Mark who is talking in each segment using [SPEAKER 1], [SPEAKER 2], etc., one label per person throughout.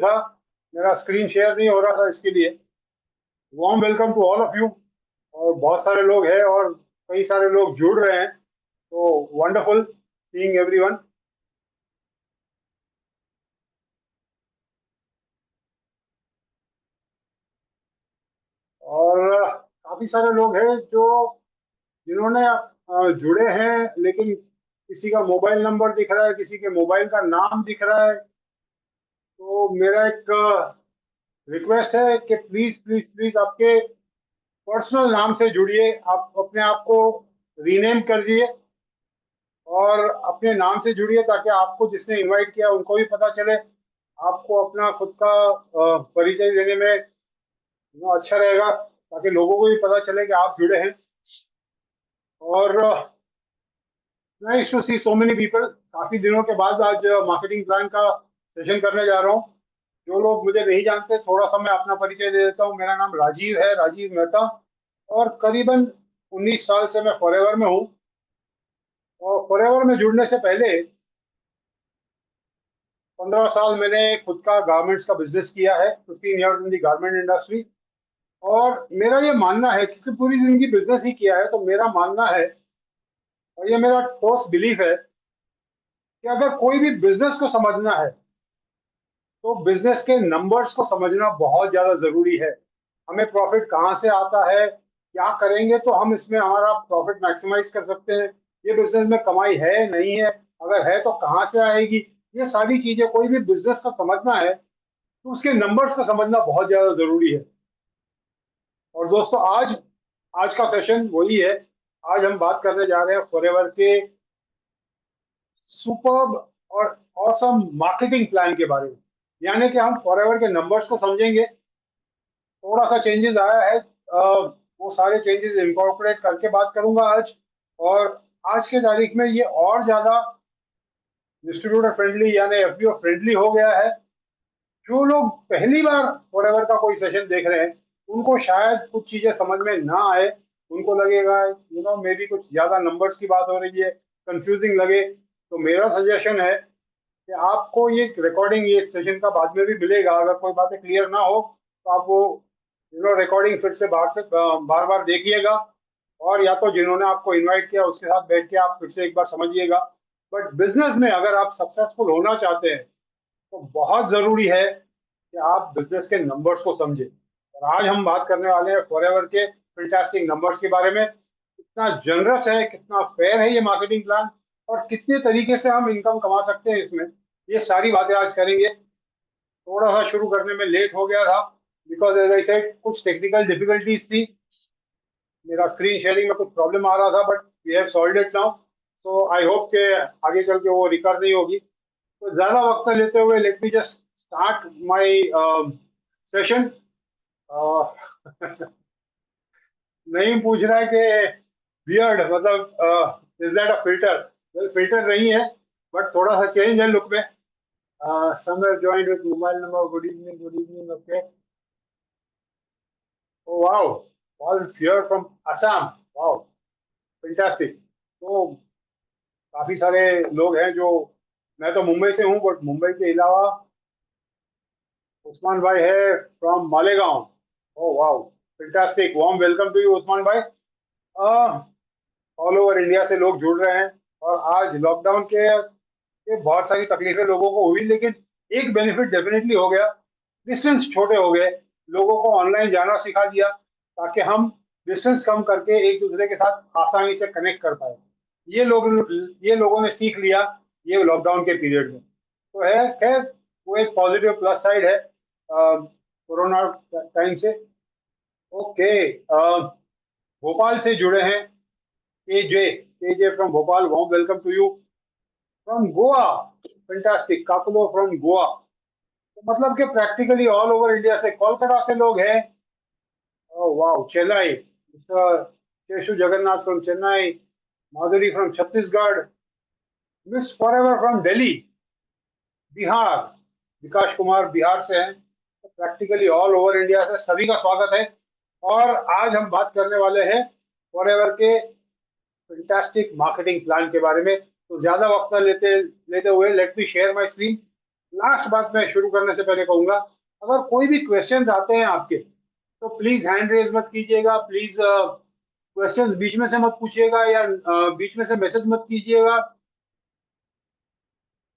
[SPEAKER 1] था, मेरा screen share नहीं हो रहा था, इसके लिए warm welcome to all of you. और बहुत सारे लोग हैं और कई सारे लोग जुड़ रहे हैं, तो वंडरफुल सीइंग एवरीवन। और काफी सारे लोग हैं जो जिन्होंने जुड़े हैं, लेकिन किसी का मोबाइल नंबर दिख रहा है, किसी के मोबाइल का नाम दिख रहा है। तो मेरा एक रिक्वेस्ट है कि प्लीज प्लीज प्लीज आपके पर्सनल नाम से जुड़िए, आप अपने आप को रीनेम कर दिए और अपने नाम से जुड़िए, ताकि आपको जिसने इनवाइट किया उनको भी पता चले। आपको अपना खुद का परिचय देने में अच्छा रहेगा, ताकि लोगों को भी पता चले कि आप जुड़े हैं। और nice to see so many people. काफी दिनों के बाद आज मार्केटिंग प्लान का सेशन करने जा रहा हूँ। जो लोग मुझे नहीं जानते, थोड़ा सा मैं अपना परिचय दे देता हूँ। मेरा नाम राजीव है, राजीव मेहता। और करीबन 19 साल से मैं फॉरएवर में हूँ। और फॉरएवर में जुड़ने से पहले 15 साल मैंने खुद का गारमेंट्स का बिजनेस किया है, 15 years in the garment industry. और मेरा ये मानना है, क्योंकि पूरी जिंदगी बिजनेस ही किया है, तो मेरा मानना है और ये मेरा ठोस बिलीफ है कि अगर कोई भी बिजनेस को समझना है तो बिजनेस के नंबर्स को समझना बहुत ज्यादा जरूरी है। हमें प्रॉफिट कहाँ से आता है, क्या करेंगे तो हम इसमें हमारा प्रॉफिट मैक्सिमाइज कर सकते हैं, ये बिजनेस में कमाई है नहीं है, अगर है तो कहाँ से आएगी। ये सारी चीजें कोई भी बिजनेस का समझना है तो उसके नंबर्स को समझना बहुत ज्यादा जरूरी है। और दोस्तों, आज आज का सेशन वही है। आज हम बात करने जा रहे हैं फॉरएवर के सुपर्ब और ऑसम मार्केटिंग प्लान के बारे में। यानी कि हम फॉरएवर के नंबर्स को समझेंगे। थोड़ा सा चेंजेस आया है, वो सारे चेंजेस इंकॉर्पोरेट करके बात करूंगा आज। और आज के तारीख में ये और ज्यादा डिस्ट्रीब्यूटर फ्रेंडली यानी एफपीओ फ्रेंडली हो गया है। जो लोग पहली बार फॉरएवर का कोई सेशन देख रहे हैं, उनको शायद कुछ चीजें समझ में ना आए। उनको लगेगा मे बी कुछ ज्यादा नंबर्स की बात हो रही है, कंफ्यूजिंग लगे। तो मेरा सजेशन है कि आपको ये रिकॉर्डिंग ये सेशन का बाद में भी मिलेगा। अगर कोई बातें क्लियर ना हो तो आप वो रिकॉर्डिंग फिर से बाहर से बार बार देखिएगा। और या तो जिन्होंने आपको इनवाइट किया उसके साथ बैठ के आप फिर से एक बार समझिएगा। बट बिजनेस में अगर आप सक्सेसफुल होना चाहते हैं तो बहुत जरूरी है कि आप बिजनेस के नंबर्स को समझें। और आज हम बात करने वाले हैं फॉरएवर के फैंटास्टिक नंबर्स के बारे में। कितना जनरस है, कितना फेयर है ये मार्केटिंग प्लान, और कितने तरीके से हम इनकम कमा सकते हैं इसमें, ये सारी बातें आज करेंगे। थोड़ा सा शुरू करने में लेट हो गया था, बिकॉज एज आई सेड कुछ टेक्निकल डिफिकल्टीज थी। मेरा स्क्रीन शेयरिंग में कुछ प्रॉब्लम आ रहा था, but we have solved it now. तो आई होप के आगे चल के वो रिकवर नहीं होगी। तो ज्यादा वक्त न लेते हुए let me just start my session. नहीं पूछ रहा है कि बियर्ड मतलब is that a filter. Filter नहीं है, बट थोड़ा सा चेंज है लुक में। Somewhere joined with mobile number, good evening, good evening, okay. Oh wow, all here from Assam, wow, fantastic. तो काफी सारे लोग हैं जो, मैं तो मुंबई से हूँ, बट मुंबई के अलावा उस्मान भाई है from Malegaon. Oh wow, fantastic, warm welcome to you Usman भाई। ऑल ओवर इंडिया से लोग जुड़ रहे हैं। और आज लॉकडाउन के बहुत सारी तकलीफें लोगों को हुई, लेकिन एक बेनिफिट डेफिनेटली हो गया। डिस्टेंस छोटे हो गए, लोगों को ऑनलाइन जाना सिखा दिया, ताकि हम डिस्टेंस कम करके एक दूसरे के साथ आसानी से कनेक्ट कर पाए। ये लोग ये लोगों ने सीख लिया ये लॉकडाउन के पीरियड में। तो है खैर, वो एक पॉजिटिव प्लस साइड है कोरोना टाइम से। ओके, भोपाल से जुड़े हैं KJ, KJ from Bhopal, warm welcome to you. From Goa, fantastic, Caculo from Goa. तो मतलब कि प्रैक्टिकली ऑल ओवर इंडिया से, कोलकाता से लोग हैं। Oh wow, Chennai, mister Seshu Jagannath from Chennai, Madhuri from Chhattisgarh, miss Forever from Delhi, Bihar, Vikas Kumar Bihar से हैं। तो प्रैक्टिकली ऑल ओवर इंडिया से सभी का स्वागत है। और आज हम बात करने वाले हैं फॉरएवर के फैंटास्टिक मार्केटिंग प्लान के बारे में। तो ज्यादा वक्त न लेते लेते हुए let me share my screen. Last बात मैं शुरू करने से पहले कहूंगा, अगर कोई भी क्वेश्चन आते हैं आपके, तो प्लीज हैंड रेज मत कीजिएगा, प्लीज क्वेश्चन बीच में से मत पूछिएगा, या बीच में से मैसेज मत कीजिएगा।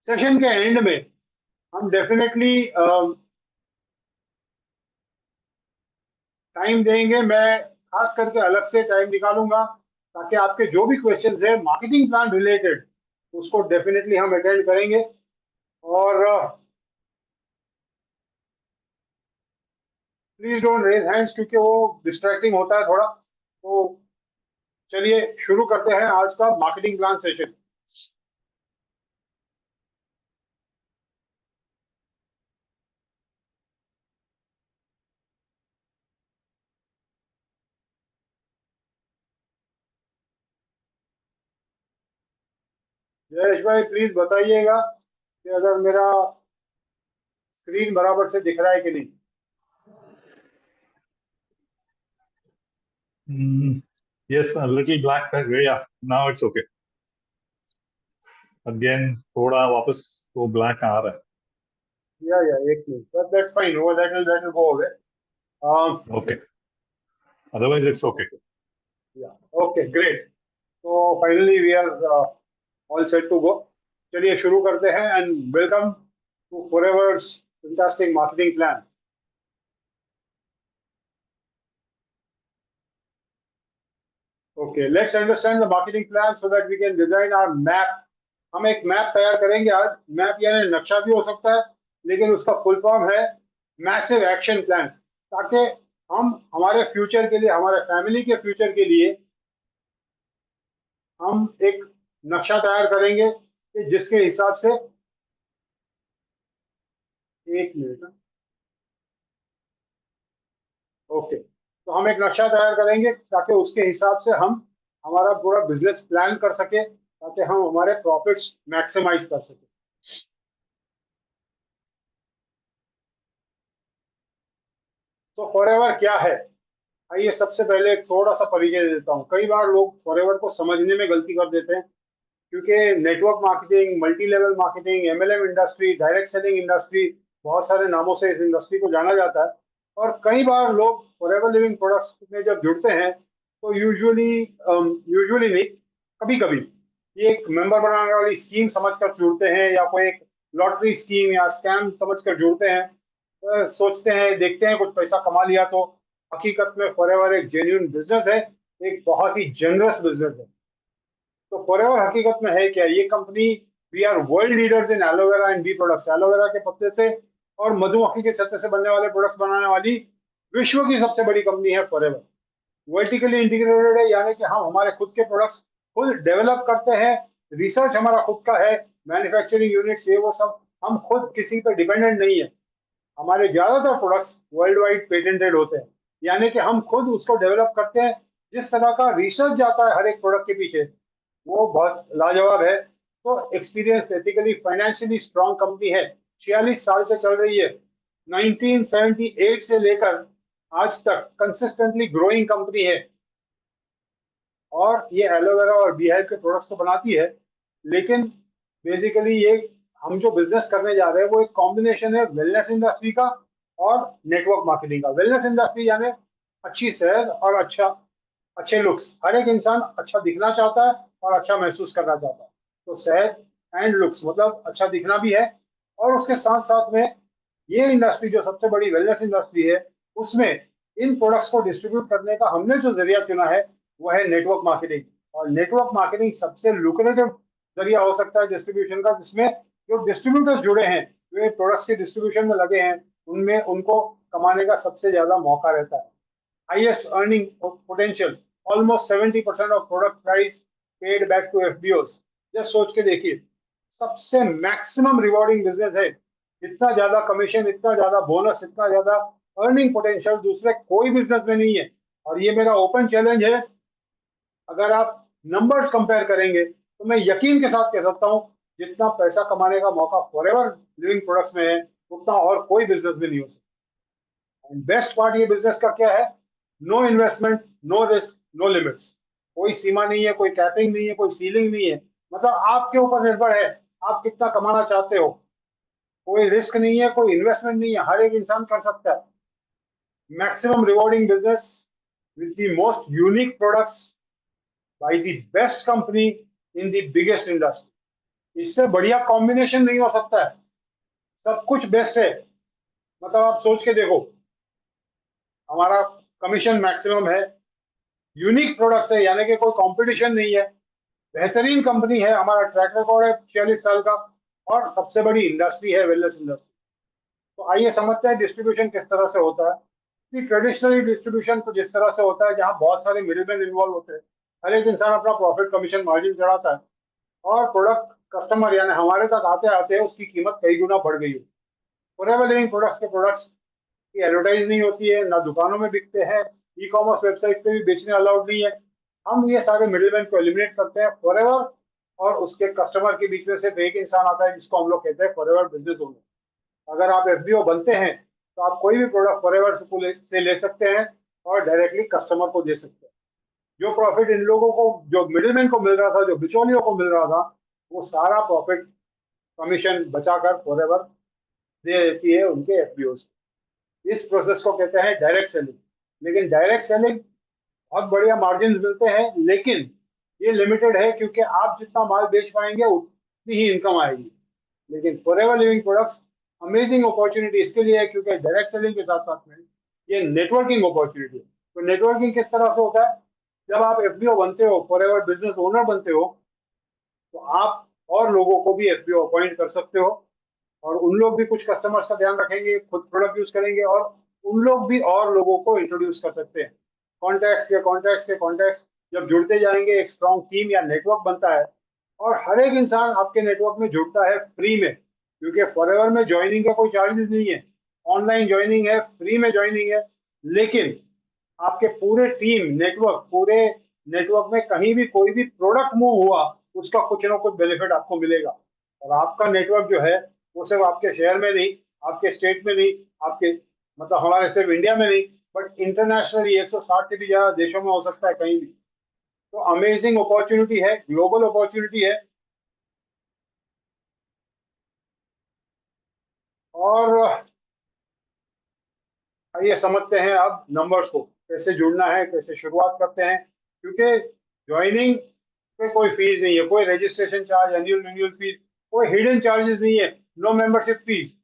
[SPEAKER 1] सेशन के एंड में हम डेफिनेटली टाइम देंगे, मैं खास करके अलग से टाइम निकालूंगा, ताकि आपके जो भी क्वेश्चंस है मार्केटिंग प्लान रिलेटेड, उसको डेफिनेटली हम अटेंड करेंगे। और प्लीज डोंट रेज हैंड्स, क्योंकि वो डिस्ट्रैक्टिंग होता है थोड़ा। तो चलिए शुरू करते हैं आज का मार्केटिंग प्लान सेशन। जयेश भाई प्लीज बताइएगा कि अगर मेरा स्क्रीन बराबर से दिख रहा है कि नहीं।
[SPEAKER 2] Mm, yes, a little black has yeah. Now it's okay. Again, थोड़ा वापस वो ब्लैक आ रहा
[SPEAKER 1] या एक मिनट, बट दैट्स फाइन, वो दैट विल गो अवे।
[SPEAKER 2] है. Okay. Otherwise, it's okay.
[SPEAKER 1] या ओके ग्रेट। तो finally we are all set to go. चलिए शुरू करते हैं, and welcome to Forever's fantastic marketing plan. Okay, let's understand the marketing plan so that we can design our map. हम एक map तैयार करेंगे आज। मैप यानी नक्शा भी हो सकता है, लेकिन उसका फुल फॉर्म है मैसिव एक्शन प्लान, ताकि हम हमारे फ्यूचर के लिए, हमारे फैमिली के फ्यूचर के लिए हम एक नक्शा तैयार करेंगे कि जिसके हिसाब से, एक मिनट, ओके, तो हम एक नक्शा तैयार करेंगे ताकि उसके हिसाब से हम हमारा पूरा बिजनेस प्लान कर सके, ताकि हम हमारे प्रॉफिट्स मैक्सिमाइज कर सके। तो फॉरएवर क्या है, आइए सबसे पहले एक थोड़ा सा परिचय दे देता हूँ। कई बार लोग फॉरएवर को समझने में गलती कर देते हैं, क्योंकि network marketing, multi level marketing, MLM industry, direct selling industry, बहुत सारे नामों से इस इंडस्ट्री को जाना जाता है। और कई बार लोग फॉरएवर लिविंग प्रोडक्ट्स में जब जुड़ते हैं, तो यूजुअली नहीं, कभी कभी ये एक मेंबर बनाने वाली स्कीम समझकर जुड़ते हैं, या कोई एक लॉटरी स्कीम या स्कैम समझकर जुड़ते हैं। सोचते हैं, देखते हैं कुछ पैसा कमा लिया, तो हकीकत में फॉरएवर एक जेन्युइन बिजनेस है, एक बहुत ही जनरस बिजनेस है। तो फॉरएवर हकीकत में है क्या, ये company, we are world leaders in aloe vera and bee products. Aloe vera के पत्ते से और मधुमक्खी के छत्ते से बनने वाले प्रोडक्ट्स बनाने वाली विश्व की सबसे बड़ी कंपनी है फॉरएवर। वर्टिकली इंटीग्रेटेड है, यानी कि हम हमारे खुद के प्रोडक्ट्स खुद डेवलप करते हैं, रिसर्च हमारा खुद का है, मैन्युफैक्चरिंग यूनिट्स, ये वो सब, हम खुद किसी पर डिपेंडेंट नहीं है। हमारे ज्यादातर प्रोडक्ट्स वर्ल्ड वाइड पेटेंटेड होते हैं, यानी कि हम खुद उसको डेवलप करते हैं। जिस तरह का रिसर्च जाता है हर एक प्रोडक्ट के पीछे, वो बहुत लाजवाब है। तो experience, ethically, financially strong company है, 46 साल से चल रही है, 1978 से लेकर आज तक कंसिस्टेंटली ग्रोइंग कंपनी है। और ये एलोवेरा और बीहाइव के प्रोडक्ट्स तो बनाती है, लेकिन बेसिकली ये, हम जो बिजनेस करने जा रहे हैं वो एक कॉम्बिनेशन है वेलनेस इंडस्ट्री का और नेटवर्क मार्केटिंग का। वेलनेस इंडस्ट्री यानी अच्छी सेहत और अच्छे लुक्स। हर एक इंसान अच्छा दिखना चाहता है और अच्छा महसूस करना चाहता है। तो सेहत एंड लुक्स मतलब अच्छा दिखना भी है, और उसके साथ साथ में ये इंडस्ट्री जो सबसे बड़ी वेलनेस इंडस्ट्री है, उसमें इन प्रोडक्ट्स को डिस्ट्रीब्यूट करने का हमने जो जरिया चुना है वो है नेटवर्क मार्केटिंग। और नेटवर्क मार्केटिंग सबसे लुक्रेटिव जरिया हो सकता है डिस्ट्रीब्यूशन का, जिसमें जो डिस्ट्रीब्यूटर्स जुड़े हैं, जो ये प्रोडक्ट्स के डिस्ट्रीब्यूशन में लगे हैं, उनमें उनको कमाने का सबसे ज्यादा मौका रहता है। highest earning potential, almost 70% of product price paid back to FBOs। Just सोच के देखिए, सबसे मैक्सिमम रिवॉर्डिंग बिजनेस है। इतना ज्यादा कमीशन, इतना ज्यादा बोनस, इतना ज्यादा अर्निंग पोटेंशियल दूसरे कोई बिजनेस में नहीं है। और ये मेरा ओपन चैलेंज है, अगर आप नंबर्स कंपेयर करेंगे तो मैं यकीन के साथ कह सकता हूँ, जितना पैसा कमाने का मौका फॉरएवर लिविंग प्रोडक्ट्स में है, उतना और कोई बिजनेस में नहीं हो सकता। एंड बेस्ट पार्ट ये बिजनेस का क्या है, no investment, no risk, no limits. कोई सीमा नहीं है, कोई कैपिंग नहीं है, कोई सीलिंग नहीं है। मतलब आपके ऊपर निर्भर है आप कितना कमाना चाहते हो। कोई रिस्क नहीं है, कोई इन्वेस्टमेंट नहीं है, हर एक इंसान कर सकता है। Maximum rewarding business with the most unique products by the best company in the biggest industry. इससे बढ़िया कॉम्बिनेशन नहीं हो सकता है। सब कुछ बेस्ट है। मतलब आप सोच के देखो, हमारा कमीशन मैक्सिमम है, यूनिक प्रोडक्ट्स है, यानी कि कोई कंपटीशन नहीं है, बेहतरीन कंपनी है, हमारा ट्रैक रिकॉर्ड है 46 साल का, और सबसे बड़ी इंडस्ट्री है वेलनेस इंडस्ट्री। तो आइए समझते हैं डिस्ट्रीब्यूशन किस तरह से होता है। कि ट्रेडिशनली डिस्ट्रीब्यूशन तो जिस तरह से होता है, जहाँ बहुत सारे मिडिलमैन इन्वॉल्व होते हैं, हर एक इंसान अपना प्रॉफिट कमीशन मार्जिन चढ़ाता है, और प्रोडक्ट कस्टमर यानी हमारे तक आते आते उसकी कीमत कई गुना बढ़ गई है। फॉरएवर लिविंग प्रोडक्ट्स के प्रोडक्ट्स की एडवर्टाइज नहीं होती है, ना दुकानों में बिकते हैं, ई कॉमर्स वेबसाइट पे भी बेचने अलाउड नहीं है। हम ये सारे मिडिलमैन को एलिमिनेट करते हैं। फॉरएवर और उसके कस्टमर के बीच में सिर्फ एक इंसान आता है, जिसको हम लोग कहते हैं फॉरएवर बिजनेस ओनर। अगर आप एफबीओ बनते हैं तो आप कोई भी प्रोडक्ट फॉरएवर से ले सकते हैं और डायरेक्टली कस्टमर को दे सकते हैं। जो प्रॉफिट इन लोगों को, जो मिडिलमैन को मिल रहा था, जो बिचौलियों को मिल रहा था, वो सारा प्रॉफिट कमीशन बचाकर फॉरएवर दे देती है उनके एफबीओ। इस प्रोसेस को कहते हैं डायरेक्ट सेलिंग। लेकिन डायरेक्ट सेलिंग बहुत बढ़िया मार्जिन मिलते हैं, लेकिन ये लिमिटेड है, क्योंकि आप जितना माल बेच पाएंगे उतनी ही इनकम आएगी। लेकिन forever living products amazing opportunity इसके लिए है, क्योंकि डायरेक्ट सेलिंग के साथ साथ में ये नेटवर्किंग अपॉर्चुनिटी है। तो नेटवर्किंग किस तरह से होता है? जब आप एफबीओ बनते हो, फॉरएवर बिजनेस ओनर बनते हो, तो आप और लोगों को भी एफबीओ अपॉइंट कर सकते हो, और उन लोग भी कुछ कस्टमर्स का ध्यान रखेंगे, खुद प्रोडक्ट यूज करेंगे, और उन लोग भी और लोगों को इंट्रोड्यूस कर सकते हैं। कॉन्टैक्ट्स जब जुड़ते जाएंगे, एक स्ट्रॉन्ग टीम या नेटवर्क बनता है, और हर एक इंसान आपके नेटवर्क में जुड़ता है फ्री में, क्योंकि फॉरएवर में ज्वाइनिंग का कोई चार्जेस नहीं है। ऑनलाइन ज्वाइनिंग है, फ्री में ज्वाइनिंग है। लेकिन आपके पूरे नेटवर्क में कहीं भी कोई भी प्रोडक्ट मूव हुआ, उसका कुछ ना कुछ बेनिफिट आपको मिलेगा। और आपका नेटवर्क जो है, वो सिर्फ आपके शहर में नहीं, आपके स्टेट में नहीं, आपके मतलब हमारे सिर्फ इंडिया में नहीं, बट इंटरनेशनली 160 से भी ज्यादा देशों में हो सकता है, कहीं भी। तो अमेजिंग अपॉर्चुनिटी है, ग्लोबल अपॉर्चुनिटी है। और आइए समझते हैं अब नंबर्स को, कैसे जुड़ना है, कैसे शुरुआत करते हैं। क्योंकि ज्वाइनिंग पे कोई फीस नहीं है, कोई registration charge, annual renewal fees, कोई हिडन चार्जेस नहीं है, नो मेंबरशिप फीस।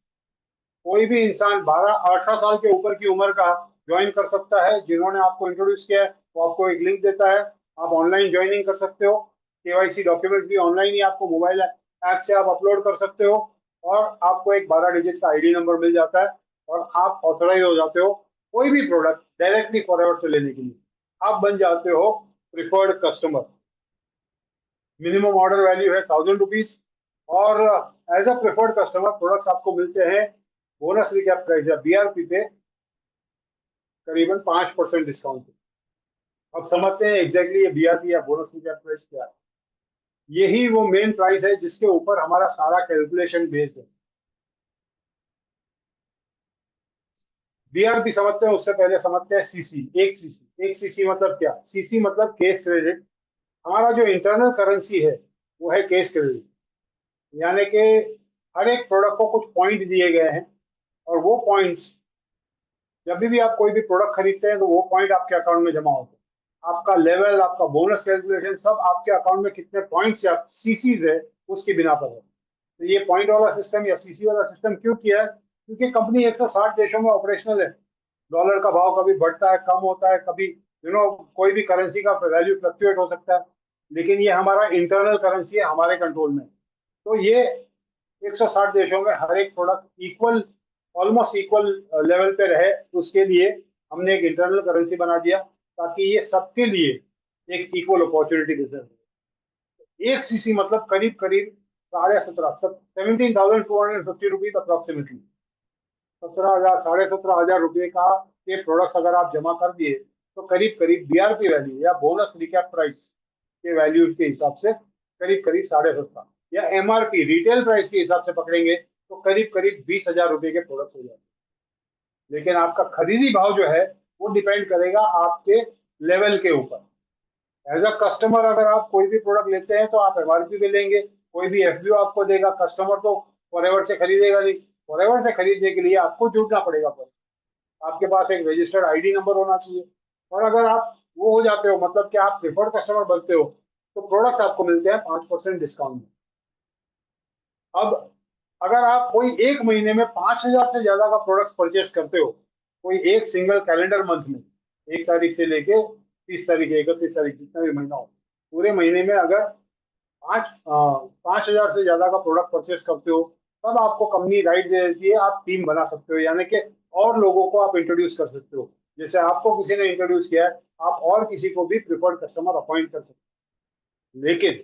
[SPEAKER 1] कोई भी इंसान 12-18 साल के ऊपर की उम्र का ज्वाइन कर सकता है। जिन्होंने आपको इंट्रोड्यूस किया है वो आपको एक लिंक देता है, आप ऑनलाइन ज्वाइनिंग कर सकते हो। केवाईसी डॉक्यूमेंट्स भी ऑनलाइन ही आपको मोबाइल ऐप से आप अपलोड कर सकते हो, और आपको एक 12 डिजिट का आईडी नंबर मिल जाता है, और आप ऑथोराइज हो जाते हो कोई भी प्रोडक्ट डायरेक्टली फॉरएवर से लेने के लिए। आप बन जाते हो preferred customer. Minimum order value है 1000 रुपीज, और as a preferred customer products आपको मिलते हैं बोनस रिकैप प्राइस या बीआरपी पे करीबन 5% डिस्काउंट। अब समझते हैं एग्जैक्टली ये बीआरपी या बोनस रिकैप प्राइस क्या है। यही वो मेन प्राइस है जिसके ऊपर हमारा सारा कैलकुलेशन बेस्ड है। बीआरपी समझते हैं उससे पहले समझते हैं सीसी। एक सीसी मतलब क्या? सीसी मतलब केस क्रेडिट। हमारा जो इंटरनल करेंसी है वो है केस क्रेडिट। यानी कि हर एक प्रोडक्ट को कुछ पॉइंट दिए गए हैं, और वो पॉइंट्स जब भी आप कोई भी प्रोडक्ट खरीदते हैं तो वो पॉइंट आपके अकाउंट में जमा होते हैं। आपका लेवल, आपका बोनस कैलकुलेशन सब आपके अकाउंट में कितने पॉइंट्स या सीसीज है उसकी बिना पर है। तो ये पॉइंट वाला सिस्टम या सीसी वाला सिस्टम क्यों किया है? क्योंकि कंपनी 160 देशों में ऑपरेशनल है। डॉलर का भाव कभी बढ़ता है, कम होता है, कभी कोई भी करेंसी का वैल्यू फ्लक्चुएट हो सकता है। लेकिन ये हमारा इंटरनल करेंसी है, हमारे कंट्रोल में। तो ये 160 देशों में हर एक product equal, almost equal level पे रहे, उसके लिए हमने एक इंटरनल करेंसी बना दिया, ताकि ये सबके लिए एक इक्वल अपॉर्चुनिटी बिजनेस। एक सीसी मतलब करीब करीब 17,250 रुपीज अप्रोक्सीमेटली। 17,000, 17,500 रुपये का ये प्रोडक्ट्स अगर आप जमा कर दिए, तो करीब करीब बीआरपी वैल्यू या बोनस रिकैप प्राइस के वैल्यू के हिसाब से करीब करीब 17.5, या एमआरपी रिटेल प्राइस के हिसाब से पकड़ेंगे तो करीब करीब 20,000 रुपये के प्रोडक्ट हो जाते हैं। लेकिन आपका खरीदी भाव जो है वो डिपेंड करेगा आपके लेवल के ऊपर। एज अ कस्टमर अगर आप कोई भी प्रोडक्ट लेते हैं तो आप एमआरपी पे लेंगे, कोई भी एफबीओ आपको देगा, कस्टमर तो फॉरएवर से खरीदेगा नहीं। फॉरएवर से खरीदने के लिए आपको जुड़ना पड़ेगा। पर आपके पास एक रजिस्टर्ड आईडी नंबर होना चाहिए। और अगर आप वो हो जाते हो, मतलब कि आप प्रिफर्ड कस्टमर बनते हो, तो प्रोडक्ट्स आपको मिलते हैं 5% डिस्काउंट में। अब अगर आप कोई एक महीने में 5,000 से ज्यादा का प्रोडक्ट परचेस करते हो, कोई एक सिंगल कैलेंडर मंथ में, 1 तारीख से लेके 30 तारीख, 31 तारीख, जितना भी महीना हो, पूरे महीने में अगर 5,000 से ज्यादा का प्रोडक्ट परचेस करते हो, तब आपको कंपनी राइट दे देती है, आप टीम बना सकते हो, यानी कि और लोगों को आप इंट्रोड्यूस कर सकते हो। जैसे आपको किसी ने इंट्रोड्यूस किया है, आप और किसी को भी प्रिफर्ड कस्टमर अपॉइंट कर सकते हो। लेकिन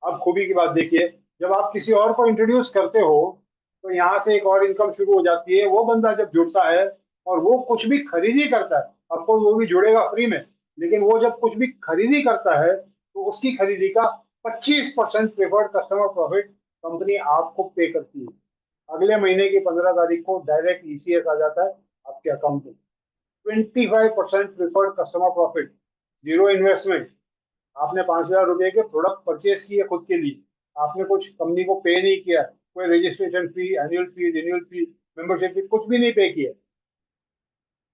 [SPEAKER 1] अब खूबी की बात देखिए, जब आप किसी और को इंट्रोड्यूस करते हो, तो यहाँ से एक और इनकम शुरू हो जाती है। वो बंदा जब जुड़ता है और वो कुछ भी खरीदी करता है, आपको वो भी जुड़ेगा फ्री में, लेकिन वो जब कुछ भी खरीदी करता है, तो उसकी खरीदी का 25% प्रेफर्ड कस्टमर प्रॉफिट कंपनी आपको पे करती है। अगले महीने की 15 तारीख को डायरेक्ट ईसीएस आ जाता है आपके अकाउंट में। 25% preferred customer profit, zero investment. आपने 5,000 रुपए के प्रोडक्ट परचेज किए खुद के लिए, आपने कुछ कंपनी को पे नहीं किया, कोई registration fee, annual fee, renewal fee, membership fee, कुछ भी नहीं पे किया,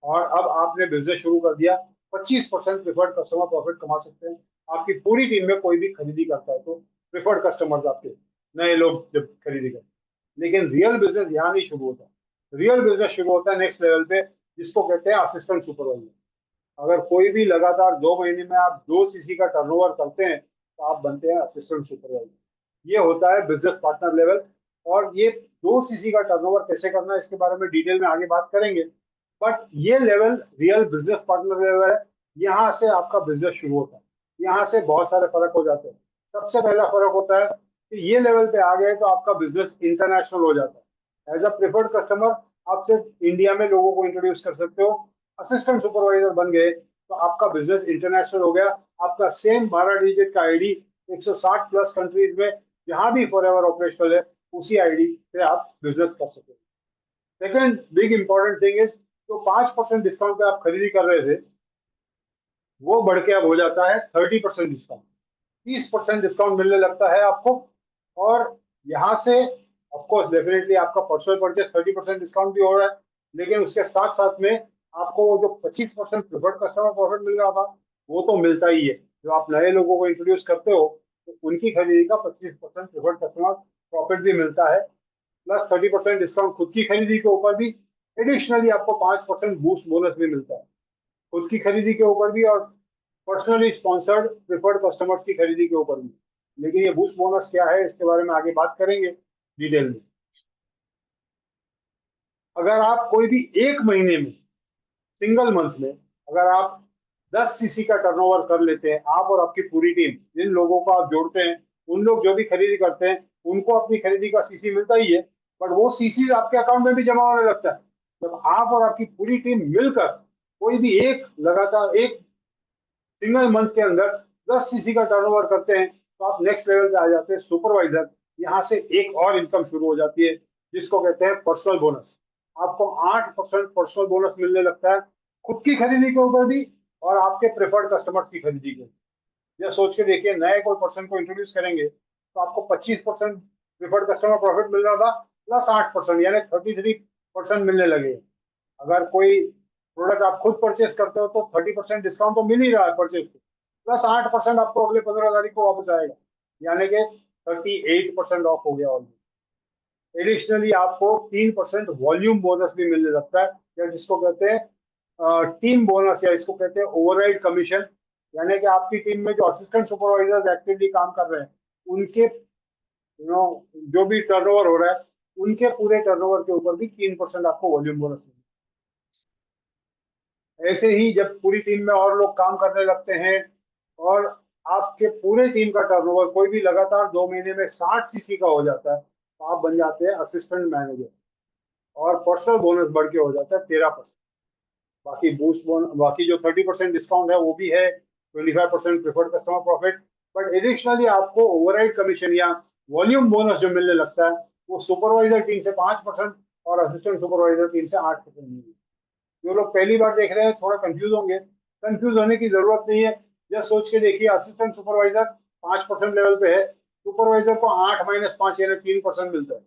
[SPEAKER 1] और अब आपने बिजनेस शुरू कर दिया। 25% प्रिफर्ड कस्टमर प्रॉफिट कमा सकते हैं। आपकी पूरी टीम में कोई भी खरीदी करता है तो प्रिफर्ड कस्टमर्स आपके नए लोग जब खरीदी करते हैं। लेकिन रियल बिजनेस यहाँ नहीं शुरू होता। रियल बिजनेस शुरू होता है नेक्स्ट लेवल पे, जिसको कहते हैं असिस्टेंट सुपरवाइजर। अगर कोई भी लगातार 2 महीने में आप 2 सीसी का टर्नओवर करते हैं, तो आप बनते हैं असिस्टेंट सुपरवाइजर। ये होता है बिजनेस पार्टनर लेवल। और ये 2 सीसी का टर्नओवर कैसे करना है, इसके बारे में डिटेल में आगे बात करेंगे। बट ये level real business partner level है। यहाँ से आपका बिजनेस शुरू होता है। यहाँ से बहुत सारे फर्क हो जाते हैं। सबसे पहला फर्क होता है कि ये लेवल पे आ गए तो आपका बिजनेस इंटरनेशनल हो जाता है। एज अ प्रेफर्ड कस्टमर आप सिर्फ इंडिया में लोगों को इंट्रोड्यूस कर सकते हो। असिस्टेंट सुपरवाइजर बन गए तो आपका बिजनेस इंटरनेशनल हो गया। आपका सेम 12 डिजिट का आईडी 160 प्लस कंट्रीज में जहां भी फॉरएवर ऑपरेशनल है, उसी आईडी से आप बिजनेस कर सकते हो। Second big important thing is, जो 5% डिस्काउंट पे आप खरीदी कर रहे थे, वो बढ़ के अब हो जाता है 30% डिस्काउंट। 30% डिस्काउंट मिलने लगता है आपको। और यहाँ से ऑफ कोर्स डेफिनेटली आपका पर्सनल परचेज 30% डिस्काउंट भी हो रहा है, लेकिन उसके साथ साथ में आपको वो जो 25% प्रिफर्ड कस्टमर प्रॉफिट मिल रहा था, वो तो मिलता ही है। जो आप नए लोगों को इंट्रोड्यूस करते हो, तो उनकी खरीदी का 25% प्रिफर्ड कस्टमर प्रॉफिट भी मिलता है, प्लस 30% डिस्काउंट खुद की खरीदी के ऊपर भी। एडिशनली आपको 5% बूस्ट बोनस भी मिलता है खुद की खरीदी के ऊपर भी, और पर्सनली स्पॉन्सर्ड प्रिफर्ड कस्टमर्स की खरीदी के ऊपर भी। लेकिन ये बूस्ट बोनस क्या है, इसके बारे में आगे बात करेंगे डिटेल में। अगर आप कोई भी एक महीने में, सिंगल मंथ में, अगर आप 10 सीसी का टर्नओवर कर लेते हैं, आप और आपकी पूरी टीम, जिन लोगों को आप जोड़ते हैं, उन लोग जो भी खरीदी करते हैं, उनको अपनी खरीदी का सीसी मिलता ही है, बट वो सीसी आपके अकाउंट में भी जमा होने लगता है। जब आप और आपकी पूरी टीम मिलकर कोई भी एक लगातार एक सिंगल मंथ के अंदर 10 सीसी का टर्नओवर करते हैं, तो आप नेक्स्ट लेवल पे आ जाते हैं सुपरवाइजर। यहाँ से एक और इनकम शुरू हो जाती है, जिसको कहते हैं पर्सनल बोनस। आपको 8% पर्सनल बोनस मिलने लगता है खुद की खरीदी के ऊपर भी, और आपके प्रेफर्ड कस्टमर्स की खरीदी के। यह सोच के देखिए, नए कोई पर्सन को इंट्रोड्यूस करेंगे तो आपको 25% प्रेफर्ड कस्टमर प्रॉफिट मिल रहा था, प्लस 8% यानी 33% मिलने लगे। अगर कोई प्रोडक्ट आप खुद परचेस करते हो, तो 30% डिस्काउंट तो मिल ही रहा है परचेस पे, प्लस 8% आपको अगले 15 तारीख को वापस आएगा, यानी कि 38% ऑफ हो गया ऑलरेडी। एडिशनली आपको 3% वॉल्यूम बोनस भी मिलने लगता है, या जिसको कहते हैं टीम बोनस, या इसको कहते हैं ओवरराइड कमीशन। यानी कि आपकी टीम में जो असिस्टेंट सुपरवाइजर्स एक्टिवली काम कर रहे हैं, उनके जो भी टर्नओवर हो रहा है, उनके पूरे टर्नओवर के ऊपर भी 3% आपको वॉल्यूम बोनस मिलेगा। ऐसे ही जब पूरी टीम में और लोग काम करने लगते हैं, और आपके पूरे टीम का टर्नओवर कोई भी लगातार 2 महीने में 60 सीसी का हो जाता है, तो आप बन जाते हैं असिस्टेंट मैनेजर, और पर्सनल बोनस बढ़ के हो जाता है 13%। बाकी बूस्ट बोन, बाकी जो 30% डिस्काउंट है वो भी है, 25% preferred customer profit. But additionally आपको ओवरराइड कमीशन या वॉल्यूम बोनस जो मिलने लगता है, वो सुपरवाइजर टीम से 5% और असिस्टेंट सुपरवाइजर टीम से 8% मिलेगी। जो लोग पहली बार देख रहे हैं थोड़ा कंफ्यूज होंगे, कंफ्यूज होने की जरूरत नहीं है। जस्ट सोच के देखिए, असिस्टेंट सुपरवाइजर 5% लेवल पे है, सुपरवाइजर को 8 - 5 यानी 3% मिलता है।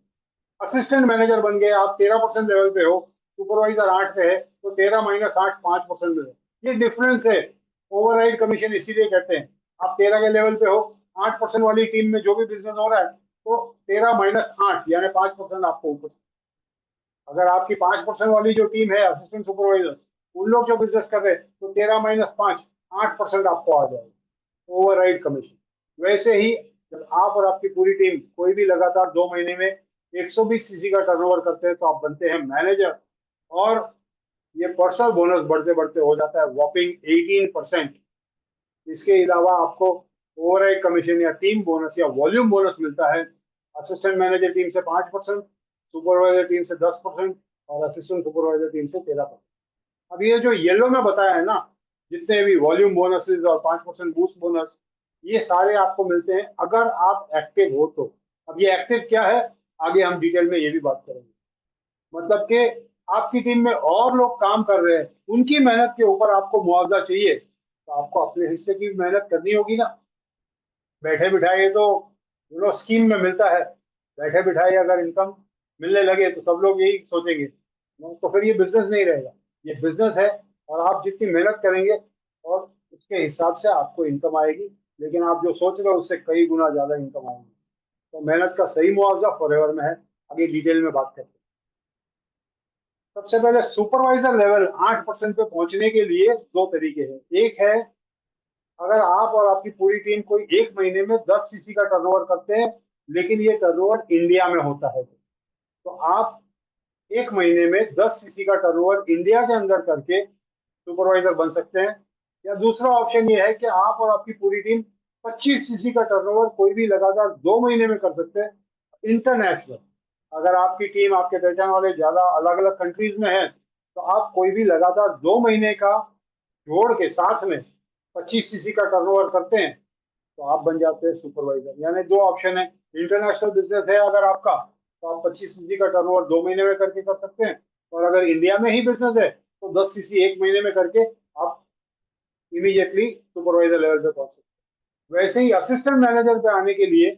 [SPEAKER 1] असिस्टेंट मैनेजर बन गए, आप 13% लेवल पे हो, सुपरवाइजर 8 पे है, तो 13 माइनस 8 5% में है। ये डिफरेंस है। ओवरराइड कमीशन इसीलिए कहते हैं। आप 13 के लेवल पे हो, 8% वाली टीम में जो भी बिजनेस हो रहा है, तो 13 - 8 यानी 5% आपको ऊपर। अगर आपकी 5% वाली जो टीम है असिस्टेंट सुपरवाइजर, उन लोग जो बिजनेस कर रहे हैं, तो 13 - 5 8% आपको आ जाएगा ओवरराइड कमीशन। वैसे ही जब आप और आपकी पूरी टीम कोई भी लगातार 2 महीने में 120 सीसी का टर्नओवर करते हैं, तो आप बनते हैं मैनेजर। और ये पर्सनल बोनस बढ़ते बढ़ते हो जाता है वॉपिंग 18%। इसके अलावा आपको ओवरराइड कमीशन या टीम बोनस या वॉल्यूम बोनस मिलता है। असिस्टेंट मैनेजर टीम से 5%, सुपरवाइजर टीम से 10% और असिस्टेंट सुपरवाइजर टीम से 13%। अब ये जो येलो में बताया है ना, जितने भी वॉल्यूम बोनसेस और 5% बूस्ट बोनस, ये सारे आपको मिलते हैं अगर आप एक्टिव हो तो। अब ये एक्टिव क्या है, आगे हम डिटेल में ये भी बात करेंगे। मतलब कि आपकी टीम में और लोग काम कर रहे हैं, उनकी मेहनत के ऊपर आपको मुआवजा चाहिए, तो आपको अपने हिस्से की मेहनत करनी होगी ना। बैठे बिठाए तो स्कीम में मिलता है, बैठे बिठाए अगर इनकम मिलने लगे तो सब लोग यही सोचेंगे, तो फिर ये बिजनेस नहीं रहेगा। ये बिजनेस है, और आप जितनी मेहनत करेंगे और उसके हिसाब से आपको इनकम आएगी। लेकिन आप जो सोच रहे हो उससे कई गुना ज्यादा इनकम आएगी। तो मेहनत का सही मुआवजा फॉरएवर में है। आगे डिटेल में बात करते हैं। सबसे पहले सुपरवाइजर लेवल 8% पे पहुंचने के लिए दो तरीके हैं। एक है, अगर आप और आपकी पूरी टीम कोई 1 महीने में 10 सीसी का टर्नओवर करते हैं, लेकिन ये टर्नओवर इंडिया में होता है, तो आप 1 महीने में 10 सीसी का टर्नओवर इंडिया के अंदर करके सुपरवाइजर बन सकते हैं। या दूसरा ऑप्शन ये है कि आप और आपकी पूरी टीम 25 सीसी का टर्नओवर कोई भी लगातार 2 महीने में कर सकते हैं इंटरनेशनल। अगर आपकी टीम, आपके पहचान वाले ज्यादा अलग अलग कंट्रीज में है, तो आप कोई भी लगातार 2 महीने का जोड़ के साथ में 25 सीसी का टर्नओवर करते हैं, तो आप बन जाते हैं सुपरवाइजर। यानी दो ऑप्शन है। इंटरनेशनल बिजनेस है अगर आपका, तो आप 25 सीसी का टर्नओवर 2 महीने में करके कर सकते हैं। और अगर इंडिया में ही बिजनेस है, तो 10 सीसी 1 महीने में करके आप इमीडिएटली सुपरवाइजर लेवल पे पहुंच सकते हैं। वैसे ही असिस्टेंट मैनेजर पे आने के लिए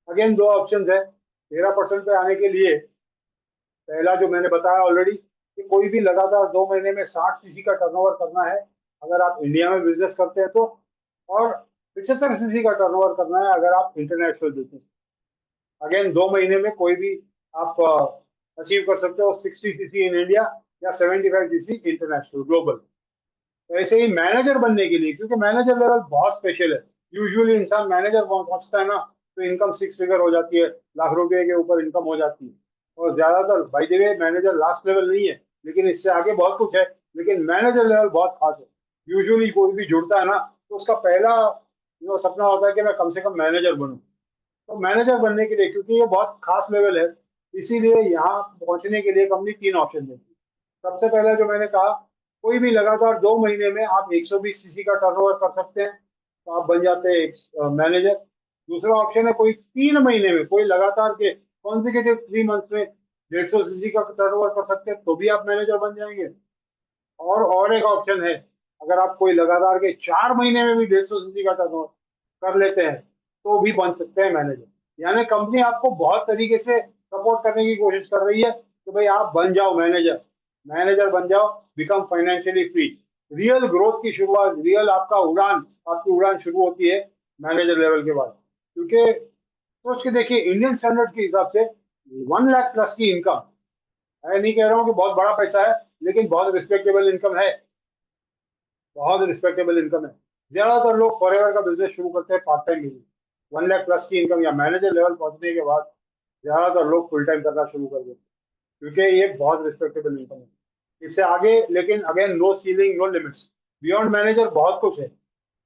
[SPEAKER 1] अगेन दो ऑप्शन है। 13% पे आने के लिए पहला जो मैंने बताया ऑलरेडी, कि कोई भी लगातार 2 महीने में 60 सीसी का टर्नओवर करना है अगर आप इंडिया में बिजनेस करते हैं तो। और 75 सीसी का टर्नओवर करना है अगर आप इंटरनेशनल बिजनेस। अगेन 2 महीने में कोई भी आप अचीव कर सकते हो 60 सीसी इन इंडिया या 75 सीसी इंटरनेशनल ग्लोबल। ऐसे ही मैनेजर बनने के लिए, क्योंकि मैनेजर लेवल बहुत स्पेशल है, यूजुअली इंसान मैनेजर पहुंचता है ना, तो इनकम 6 फिगर हो जाती है, लाख रुपए के ऊपर इनकम हो जाती है। और ज्यादातर by the way manager last level नहीं है, लेकिन इससे आगे बहुत कुछ है। लेकिन मैनेजर लेवल बहुत खास है। यूजुअली कोई भी जुड़ता है ना, तो उसका पहला सपना होता है कि मैं कम से कम मैनेजर बनूं। तो मैनेजर बनने के लिए, क्योंकि ये बहुत खास लेवल है, इसीलिए यहाँ पहुंचने के लिए कंपनी 3 ऑप्शन देती है। सबसे पहले जो मैंने कहा, कोई भी लगातार 2 महीने में आप 120 सीसी का टर्नओवर कर सकते हैं, तो आप बन जाते हैं एक मैनेजर। दूसरा ऑप्शन है, कोई 3 महीने में, कोई लगातार के कॉन्जिक्यूटिव 3 मंथ में 150 सीसी का टर्नओवर कर सकते हैं, तो भी आप मैनेजर बन जाएंगे। और एक ऑप्शन है, अगर आप कोई लगातार के 4 महीने में भी 150 सीसी का टर्नओवर कर लेते हैं, तो भी बन सकते हैं मैनेजर। यानी कंपनी आपको बहुत तरीके से सपोर्ट करने की कोशिश कर रही है कि भाई आप बन जाओ मैनेजर, मैनेजर बन जाओ, become financially free. Real growth की शुरुआत, रियल आपका उड़ान, आपकी उड़ान शुरू होती है मैनेजर लेवल के बाद। क्योंकि सोच के देखिए, इंडियन स्टैंडर्ड के हिसाब से 1 लाख प्लस की इनकम, मैं नहीं कह रहा हूँ कि बहुत बड़ा पैसा है, लेकिन बहुत रिस्पेक्टेबल इनकम है। बहुत रिस्पेक्टेबल इनकम है। ज्यादातर लोग फॉरएवर का बिजनेस शुरू करते हैं part time business. 1 lakh plus की इनकम या मैनेजर लेवल पहुंचने के बाद ज्यादातर लोग फुल टाइम करना शुरू कर देते हैं, क्योंकि ये बहुत रिस्पेक्टेबल इनकम है। इससे आगे लेकिन again no ceiling no limits. Beyond manager बहुत कुछ है,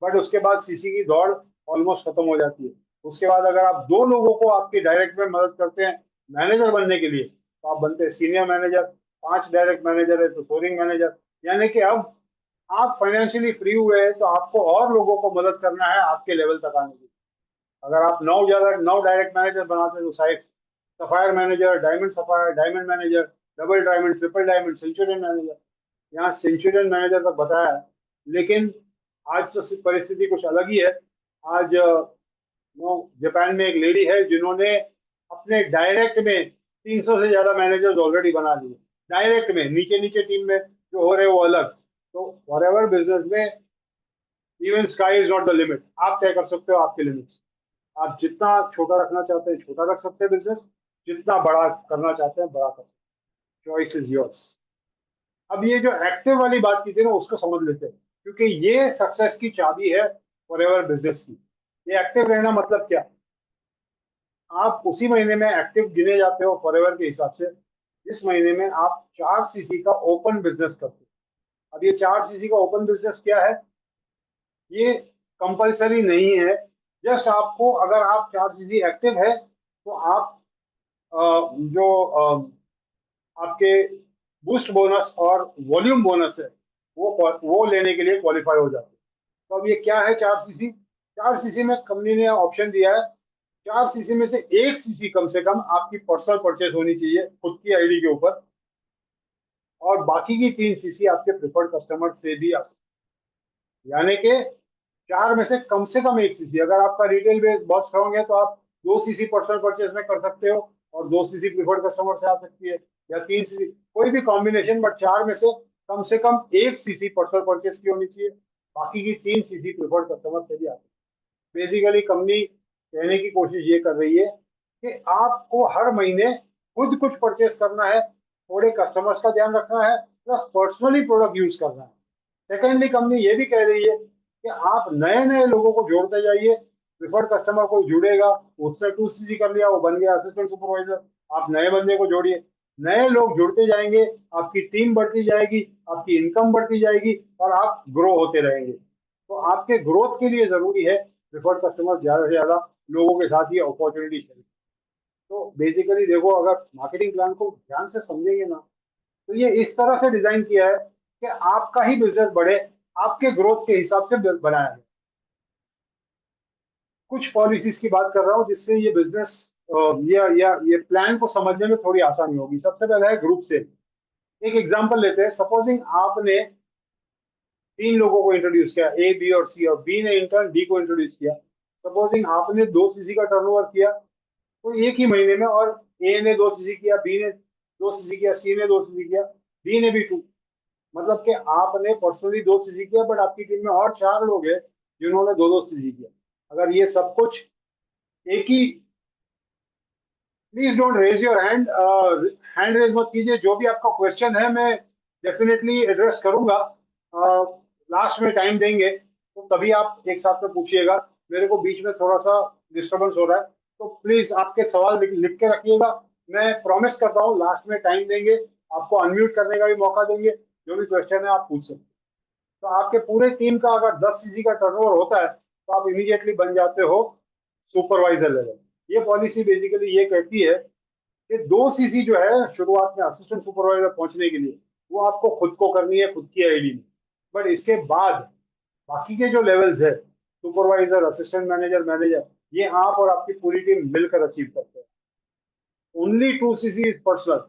[SPEAKER 1] बट उसके बाद सीसी की दौड़ ऑलमोस्ट खत्म हो जाती है। उसके बाद अगर आप 2 लोगों को आपकी डायरेक्ट में मदद करते हैं मैनेजर बनने के लिए, तो आप बनते हैं सीनियर मैनेजर। 5 डायरेक्ट मैनेजर है तो सोरिंग मैनेजर। यानी कि अब आप फाइनेंशियली फ्री हुए हैं, तो आपको और लोगों को मदद करना है आपके लेवल तक आने की। अगर आप 9 डायरेक्ट मैनेजर बनाते हैं, तो side sapphire manager, diamond sapphire, diamond manager, double diamond, triple diamond, Centurion manager, यहाँ सेंचुरियन मैनेजर तक बताया है। लेकिन आज तो परिस्थिति कुछ अलग ही है। आज जापान में एक लेडी है जिन्होंने अपने डायरेक्ट में 300 से ज्यादा मैनेजर्स ऑलरेडी बना लिए डायरेक्ट में, नीचे नीचे टीम में जो हो रहे हैं वो अलग। तो फॉर एवर बिजनेस में even sky is not the limit, आप तय कर सकते हो आपके लिमिट्स। आप जितना छोटा रखना चाहते हैं छोटा रख सकते हैं बिजनेस, जितना बड़ा करना चाहते हैं बड़ा कर सकते हैं, चॉइस इज योर्स। अब ये जो एक्टिव वाली बात की थी ना उसको समझ लेते हैं, क्योंकि ये सक्सेस की चाबी है फॉर एवर बिजनेस की। ये एक्टिव रहना मतलब क्या? आप उसी महीने में एक्टिव गिने जाते हो फॉर एवर के हिसाब से जिस महीने में आप 4 सीसी का ओपन बिजनेस करते हो। अब ये 4 सीसी का ओपन बिजनेस क्या है? ये कंपलसरी नहीं है। जस्ट आपको, अगर आप 4 सीसी एक्टिव है तो आप जो आपके बूस्ट बोनस और वॉल्यूम बोनस है वो लेने के लिए क्वालिफाई हो जाते हैं। तो अब ये क्या है 4 सीसी? 4 सीसी में कंपनी ने ऑप्शन दिया है, 4 सीसी में से 1 सीसी कम से कम आपकी पर्सनल परचेज होनी चाहिए खुद की आईडी के ऊपर, और बाकी की 3 सीसी आपके प्रिफर्ड कस्टमर से भी आ सकती है। यानी कि 4 में से कम 1 सीसी। अगर आपका रिटेल बेस बहुत स्ट्रांग है तो आप 2 सीसी पर्सनल परचेज में कर सकते हो और 2 सीसी प्रिफर्ड कस्टमर से आ सकती है, या 3 सीसी, कोई भी कॉम्बिनेशन, बट 4 में से कम 1 सीसी पर्सनल परचेज की होनी चाहिए, बाकी की 3 सीसी प्रिफर्ड कस्टमर से भी आ सकती है। बेसिकली कंपनी कहने की कोशिश ये कर रही है कि आपको हर महीने खुद कुछ परचेस करना है, थोड़े कस्टमर्स का ध्यान रखना है, प्लस पर्सनली प्रोडक्ट यूज करना है। सेकेंडली कंपनी ये भी कह रही है कि आप नए नए लोगों को जोड़ते जाइए। प्रिफर्ड कस्टमर को जुड़ेगा, उसने 2 सीसी कर लिया, वो बन गया असिस्टेंट सुपरवाइजर, आप नए बंदे को जोड़िए, नए लोग जुड़ते जाएंगे, आपकी टीम बढ़ती जाएगी, आपकी इनकम बढ़ती जाएगी और आप ग्रो होते रहेंगे। तो आपके ग्रोथ के लिए जरूरी है प्रिफर्ड कस्टमर ज्यादा से ज्यादा लोगों के साथ ये अपॉर्चुनिटी चाहिए। तो बेसिकली देखो, अगर मार्केटिंग प्लान को ध्यान से समझेंगे ना तो ये इस तरह से डिजाइन किया है कि आपका ही बिजनेस बढ़े, आपके ग्रोथ के हिसाब से बनाया है। कुछ पॉलिसीज की बात कर रहा हूँ जिससे ये बिजनेस या ये प्लान को समझने में थोड़ी आसानी होगी। सबसे पहला है ग्रुप से। एक एग्जांपल लेते हैं, सपोजिंग आपने 3 लोगों को इंट्रोड्यूस किया, ए बी और सी, और बी ने इंटर्न डी को इंट्रोड्यूस किया। सपोजिंग आपने 2 सीसी का टर्नओवर किया तो एक ही महीने में, और ए ने 2 सीसी किया, बी ने 2 सीसी किया, सी ने 2 सीसी किया, डी ने भी 2। मतलब कि आपने पर्सनली 2 सीसी किया, बट आपकी टीम में और 4 लोग हैं जिन्होंने 2-2 सीसी किया। अगर ये सब कुछ एक ही, please don't raise your hand, hand raise मत कीजिए। जो भी आपका क्वेश्चन है मैं डेफिनेटली एड्रेस करूंगा, लास्ट में टाइम देंगे तो तभी आप एक साथ में पूछिएगा। मेरे को बीच में थोड़ा सा डिस्टरबेंस हो रहा है, तो प्लीज आपके सवाल लिख के रखिएगा। मैं प्रॉमिस करता हूँ लास्ट में टाइम देंगे, आपको अनम्यूट करने का भी मौका देंगे, जो भी क्वेश्चन है आप पूछ सकते हैं। तो आपके पूरे टीम का अगर 10 सीसी का टर्नओवर होता है तो आप इमीडिएटली बन जाते हो सुपरवाइजर लेवल। ये पॉलिसी बेसिकली ये कहती है कि 2 सीसी जो है शुरुआत में असिस्टेंट सुपरवाइजर पहुंचने के लिए वो आपको खुद को करनी है खुद की आईडी में, बट इसके बाद बाकी के जो लेवल्स है, सुपरवाइजर, असिस्टेंट मैनेजर, मैनेजर, ये आप और आपकी पूरी टीम मिलकर अचीव करते हैं। Only 2 CC is personal,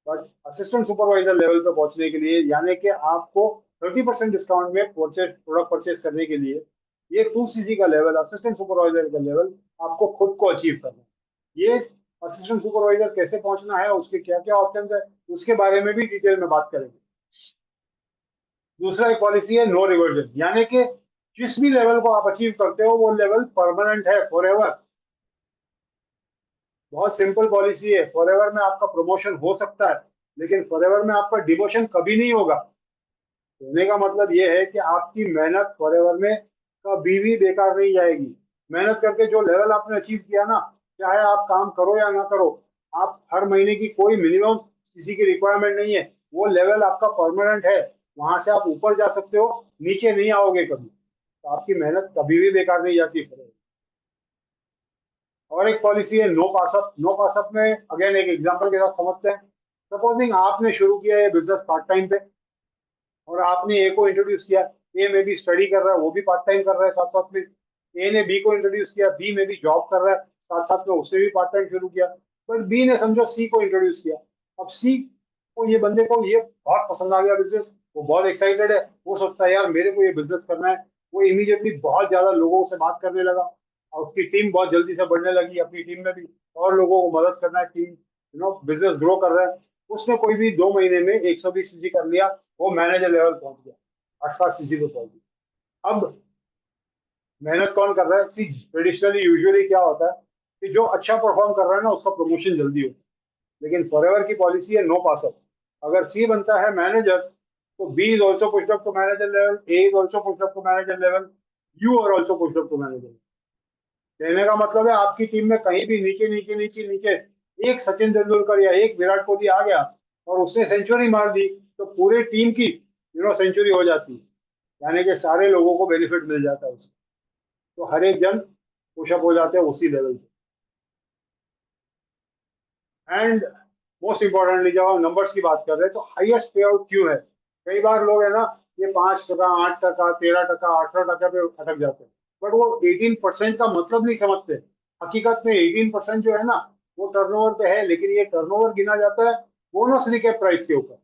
[SPEAKER 1] but assistant supervisor level पे पहुंचने के लिए, यानी कि आपको 30% डिस्काउंट में प्रोडक्ट परचेस करने के लिए, ये 2 सीसी का लेवल, असिस्टेंट सुपरवाइजर का लेवल आपको खुद को अचीव करना है। ये असिस्टेंट सुपरवाइजर कैसे पहुंचना है, उसके क्या क्या ऑप्शन है, उसके बारे में भी डिटेल में बात करेंगे। दूसरा एक पॉलिसी है नो रिवर्जन, यानी कि जिस भी लेवल को आप अचीव करते हो वो लेवल परमानेंट है, फॉर एवर। बहुत सिंपल पॉलिसी है, फॉरएवर में आपका प्रमोशन हो सकता है लेकिन फॉरएवर में आपका डिमोशन कभी नहीं होगा। कहने का मतलब ये है कि आपकी मेहनत फॉरएवर में कभी भी बेकार नहीं जाएगी। मेहनत करके जो लेवल आपने अचीव किया ना, चाहे आप काम करो या ना करो, आप हर महीने की कोई मिनिमम सीसी की रिक्वायरमेंट नहीं है, वो लेवल आपका परमानेंट है। वहां से आप ऊपर जा सकते हो, नीचे नहीं आओगे कभी। तो आपकी मेहनत कभी भी बेकार नहीं जाती forever। और एक पॉलिसी है नो पासअप। नो पासअप में अगेन एक एग्जांपल के साथ समझते हैं। सपोजिंग आपने शुरू किया ये बिजनेस पार्ट टाइम पे और आपने ए को इंट्रोड्यूस किया, ए में भी स्टडी कर रहा है, वो भी पार्ट टाइम कर रहा है साथ साथ में। ए ने बी को इंट्रोड्यूस किया, बी में भी जॉब कर रहा है साथ साथ में, उसने भी पार्ट टाइम शुरू किया। बट बी ने समझो सी को इंट्रोड्यूस किया। अब सी को, ये बंदे को ये बहुत पसंद आ गया बिजनेस, वो बहुत एक्साइटेड है, वो सोचता है यार मेरे को ये बिजनेस करना है। वो इमीडिएटली बहुत ज्यादा लोगों से बात करने लगा और उसकी टीम बहुत जल्दी से बढ़ने लगी, अपनी टीम में भी और लोगों को मदद करना है टीम बिजनेस ग्रो कर रहा है, उसने कोई भी 2 महीने में 120 सीसी कर लिया, वो मैनेजर लेवल पहुंच गया, 18 सीसी पे पहुंच गया। अब मेहनत कौन कर रहा है? सी ट्रेडिशनली यूजुअली क्या होता है कि जो अच्छा परफॉर्म कर रहा है ना उसका प्रमोशन जल्दी होता है, लेकिन फॉरएवर की पॉलिसी है नो पास अप। अगर सी बनता है मैनेजर तो B is also pushed up to manager level, A is also pushed up to manager level, you are also pushed up to manager. कहने का मतलब है आपकी टीम में कहीं भी नीचे नीचे नीचे नीचे एक सचिन तेंदुलकर या एक विराट कोहली आ गया और उसने सेंचुरी मार दी तो पूरे टीम की सेंचुरी हो जाती है, यानी कि सारे लोगों को बेनिफिट मिल जाता है उससे। तो हर एक जन पुशअप हो जाते हैं उसी लेवल पे। एंड मोस्ट इंपॉर्टेंटली जब हम नंबर्स की बात कर रहे हैं तो हाईएस्ट पे आउट क्यों है? कई बार लोग है ना ये 5%, 8%, 13%, 18% पे अटक जाते हैं, बट वो 18% का मतलब नहीं समझते। हकीकत में 18% जो है ना वो टर्नओवर पे है, लेकिन ये टर्नओवर गिना जाता है बोनस रिकैप प्राइस के ऊपर।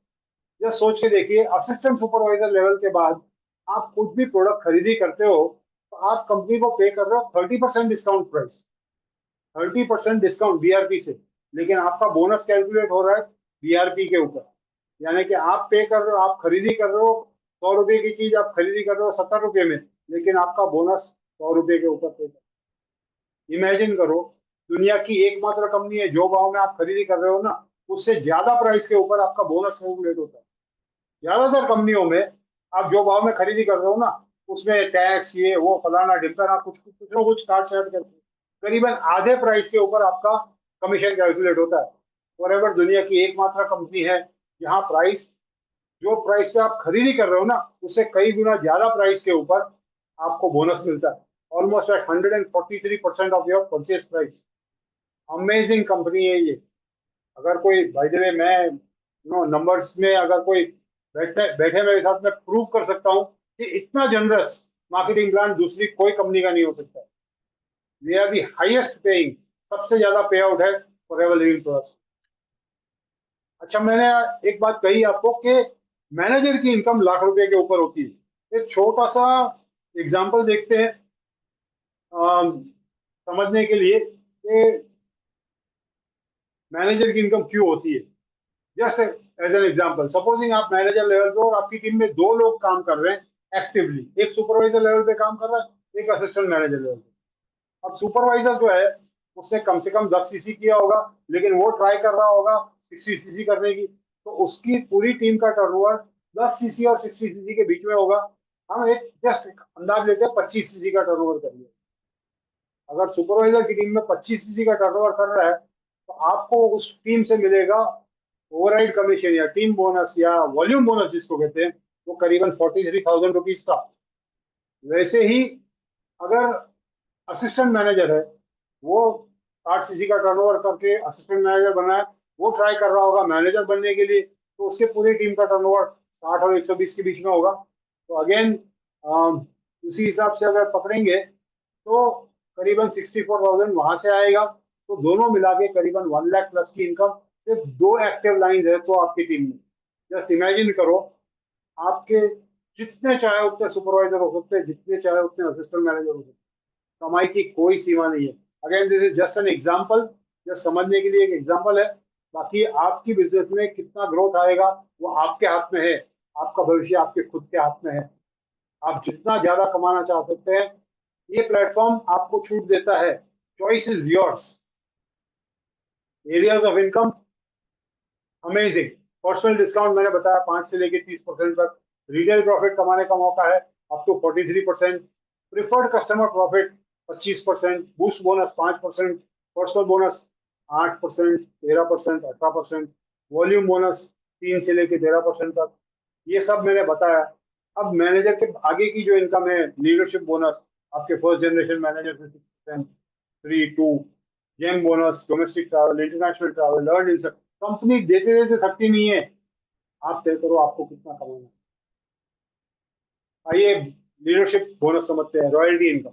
[SPEAKER 1] जस्ट सोच के देखिए, असिस्टेंट सुपरवाइजर लेवल के बाद आप कुछ भी प्रोडक्ट खरीदी करते हो तो आप कंपनी को पे कर रहे हो 30% डिस्काउंट प्राइस, 30% डिस्काउंट बीआरपी से, लेकिन आपका बोनस कैलकुलेट हो रहा है बीआरपी के ऊपर। यानी कि आप पे कर रहे हो, आप खरीदी कर रहे हो 100 रुपए की चीज, आप खरीदी कर रहे हो 70 रुपए में, लेकिन आपका बोनस 100 रुपए के ऊपर पे कर। इमेजिन करो, दुनिया की एकमात्र कंपनी है जो भाव में आप खरीदी कर रहे हो ना उससे ज्यादा प्राइस के ऊपर आपका बोनस कैलकुलेट होता है। ज्यादातर कंपनियों में आप जो भाव में खरीदी कर रहे हो ना उसमें टैक्स ये वो फलाना ढिमकाना कुछ ना कुछ काट छाट करके करीबन आधे प्राइस के ऊपर आपका कमीशन कैलकुलेट होता है। फॉरएवर दुनिया की एकमात्र कंपनी है जहां प्राइस, जो प्राइस पे आप खरीदी कर रहे हो ना उससे कई गुना ज्यादा प्राइस के ऊपर आपको बोनस मिलता है, almost at 143% of your purchase price. Amazing company है ये। अगर कोई, बाय द वे, मैं नंबर्स में अगर कोई बैठे बैठे मेरे साथ में प्रूव कर सकता हूँ कि इतना जनरस मार्केटिंग प्लान दूसरी कोई कंपनी का नहीं हो सकता। We are the highest paying, सबसे ज्यादा पे आउट है फॉरएवर लिविंग प्लस। अच्छा, मैंने एक बात कही आपको कि मैनेजर की इनकम लाख रुपए के ऊपर होती है। एक छोटा सा एग्जांपल देखते हैं समझने के लिए कि मैनेजर की इनकम क्यों होती है। Just as an example, supposing आप मैनेजर लेवल पे और आपकी टीम में 2 लोग काम कर रहे हैं एक्टिवली, एक सुपरवाइजर लेवल पे काम कर रहा है, एक असिस्टेंट मैनेजर लेवल पे। अब सुपरवाइजर जो है उसने कम से कम 10 सीसी किया होगा, लेकिन वो ट्राई कर रहा होगा 60 सीसी करने की, तो उसकी पूरी टीम का टर्नओवर 10 सीसी और 60 सीसी के बीच में होगा। हम एक जस्ट अंदाज लेते हैं 25 सीसी का टर्नओवर कर लिया। अगर सुपरवाइजर की टीम में 25 सीसी का टर्नओवर कर रहा है तो आपको उस टीम से मिलेगा ओवरराइड कमीशन या टीम बोनस या वॉल्यूम बोनस जिसको कहते हैं, वो करीबन 43,000 रुपीज का। वैसे ही अगर असिस्टेंट मैनेजर है, वो 60 सीसी का टर्नओवर करके असिस्टेंट मैनेजर बना है, वो ट्राई कर रहा होगा मैनेजर बनने के लिए, तो उसके पूरी टीम का टर्नओवर 60 और 120 के बीच में होगा। तो अगेन उसी हिसाब से अगर पकड़ेंगे तो करीबन 64,000 वहां से आएगा। तो दोनों मिला के करीबन 1 लाख प्लस की इनकम सिर्फ 2 एक्टिव लाइन है तो आपकी टीम में। जस्ट इमेजिन करो, आपके जितने चाहे उतने सुपरवाइजर हो सकते हैं, जितने चाहे उतने असिस्टेंट मैनेजर हो सकते हैं, कमाई की कोई सीमा नहीं है। Again this is just an example, just समझने के लिए एक एग्जांपल है। बाकी आपकी बिजनेस में कितना ग्रोथ आएगा वो आपके हाथ में है, आपका भविष्य आपके खुद के हाथ में है। आप जितना ज्यादा कमाना चाह सकते हैं, ये प्लेटफॉर्म आपको छूट देता है। Choice is yours. Areas of income amazing. Personal discount मैंने बताया 5 से लेके 30% तक। रिटेल प्रॉफिट कमाने का मौका है up to 43%। Preferred customer profit 25%, boost bonus 5%, personal bonus 8%, 13%, 18%, volume bonus 3 से लेके 13% तक। ये सब मैंने बताया। अब मैनेजर के आगे की जो इनकम है, लीडरशिप बोनस आपके फर्स्ट जनरेशन मैनेजर से 6%, 3, 2, gem bonus, domestic travel, international travel, earn, company देते देते थकती नहीं है। आप तय करो आपको कितना कमाना है। आइए लीडरशिप बोनस समझते हैं, रॉयल्टी इनकम।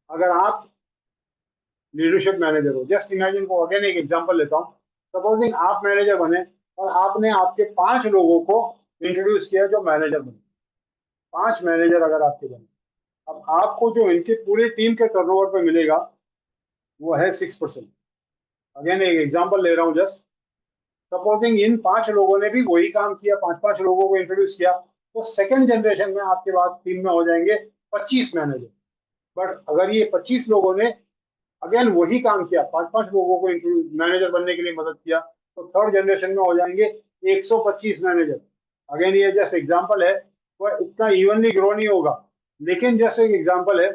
[SPEAKER 1] अगर आप लीडरशिप मैनेजर हो, जस्ट इमेजिन को, अगेन एक एग्जांपल लेता हूँ। सपोजिंग आप मैनेजर बने और आपने आपके 5 लोगों को इंट्रोड्यूस किया जो मैनेजर बने। 5 मैनेजर अगर आपके बने, अब आपको जो इनके पूरी टीम के टर्नओवर पे मिलेगा वो है 6%। अगेन एक एग्जांपल ले रहा हूँ जस्ट। सपोजिंग इन 5 लोगों ने भी वही काम किया, 5-5 लोगों को इंट्रोड्यूस किया, तो सेकंड जनरेशन में आपके बाद टीम में हो जाएंगे 25 मैनेजर। बट अगर ये 25 लोगों ने अगेन वही काम किया, 5-5 लोगों को मैनेजर बनने के लिए मदद किया, तो थर्ड जनरेशन में हो जाएंगे 125 मैनेजर। अगेन ये जस्ट एग्जांपल है, वह इतना इवनली ग्रो नहीं होगा, लेकिन जस्ट एक एग्जांपल है।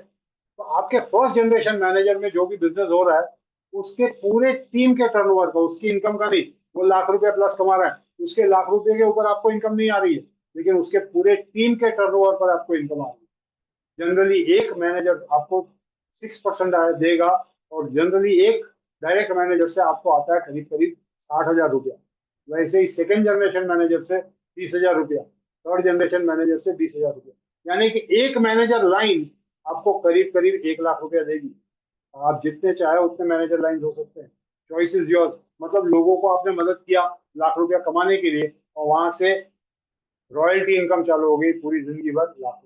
[SPEAKER 1] तो आपके फर्स्ट जनरेशन मैनेजर में जो भी बिजनेस हो रहा है, उसके पूरे टीम के टर्नओवर का, उसकी इनकम का नहीं, वो लाख रुपए प्लस कमा रहा है, उसके लाख रुपए के ऊपर आपको इनकम नहीं आ रही है, लेकिन उसके पूरे टीम के टर्नओवर पर आपको इनकम आ रही है। जनरली एक मैनेजर आपको 6% देगा, और जनरली एक डायरेक्ट मैनेजर से आपको आता है करीब करीब 60,000 रुपया। वैसे ही सेकेंड जनरेशन मैनेजर से 30,000 रुपया, थर्ड जनरेशन मैनेजर से 20,000 रुपया, यानी कि एक मैनेजर लाइन आपको करीब करीब 1 लाख रुपया देगी। आप जितने चाहे उतने मैनेजर लाइन हो सकते हैं, चॉइस इज योर। मतलब लोगों को आपने मदद किया लाख रुपया कमाने के लिए, और वहां से रॉयल्टी इनकम चालू हो गई पूरी जिंदगी भर लाख।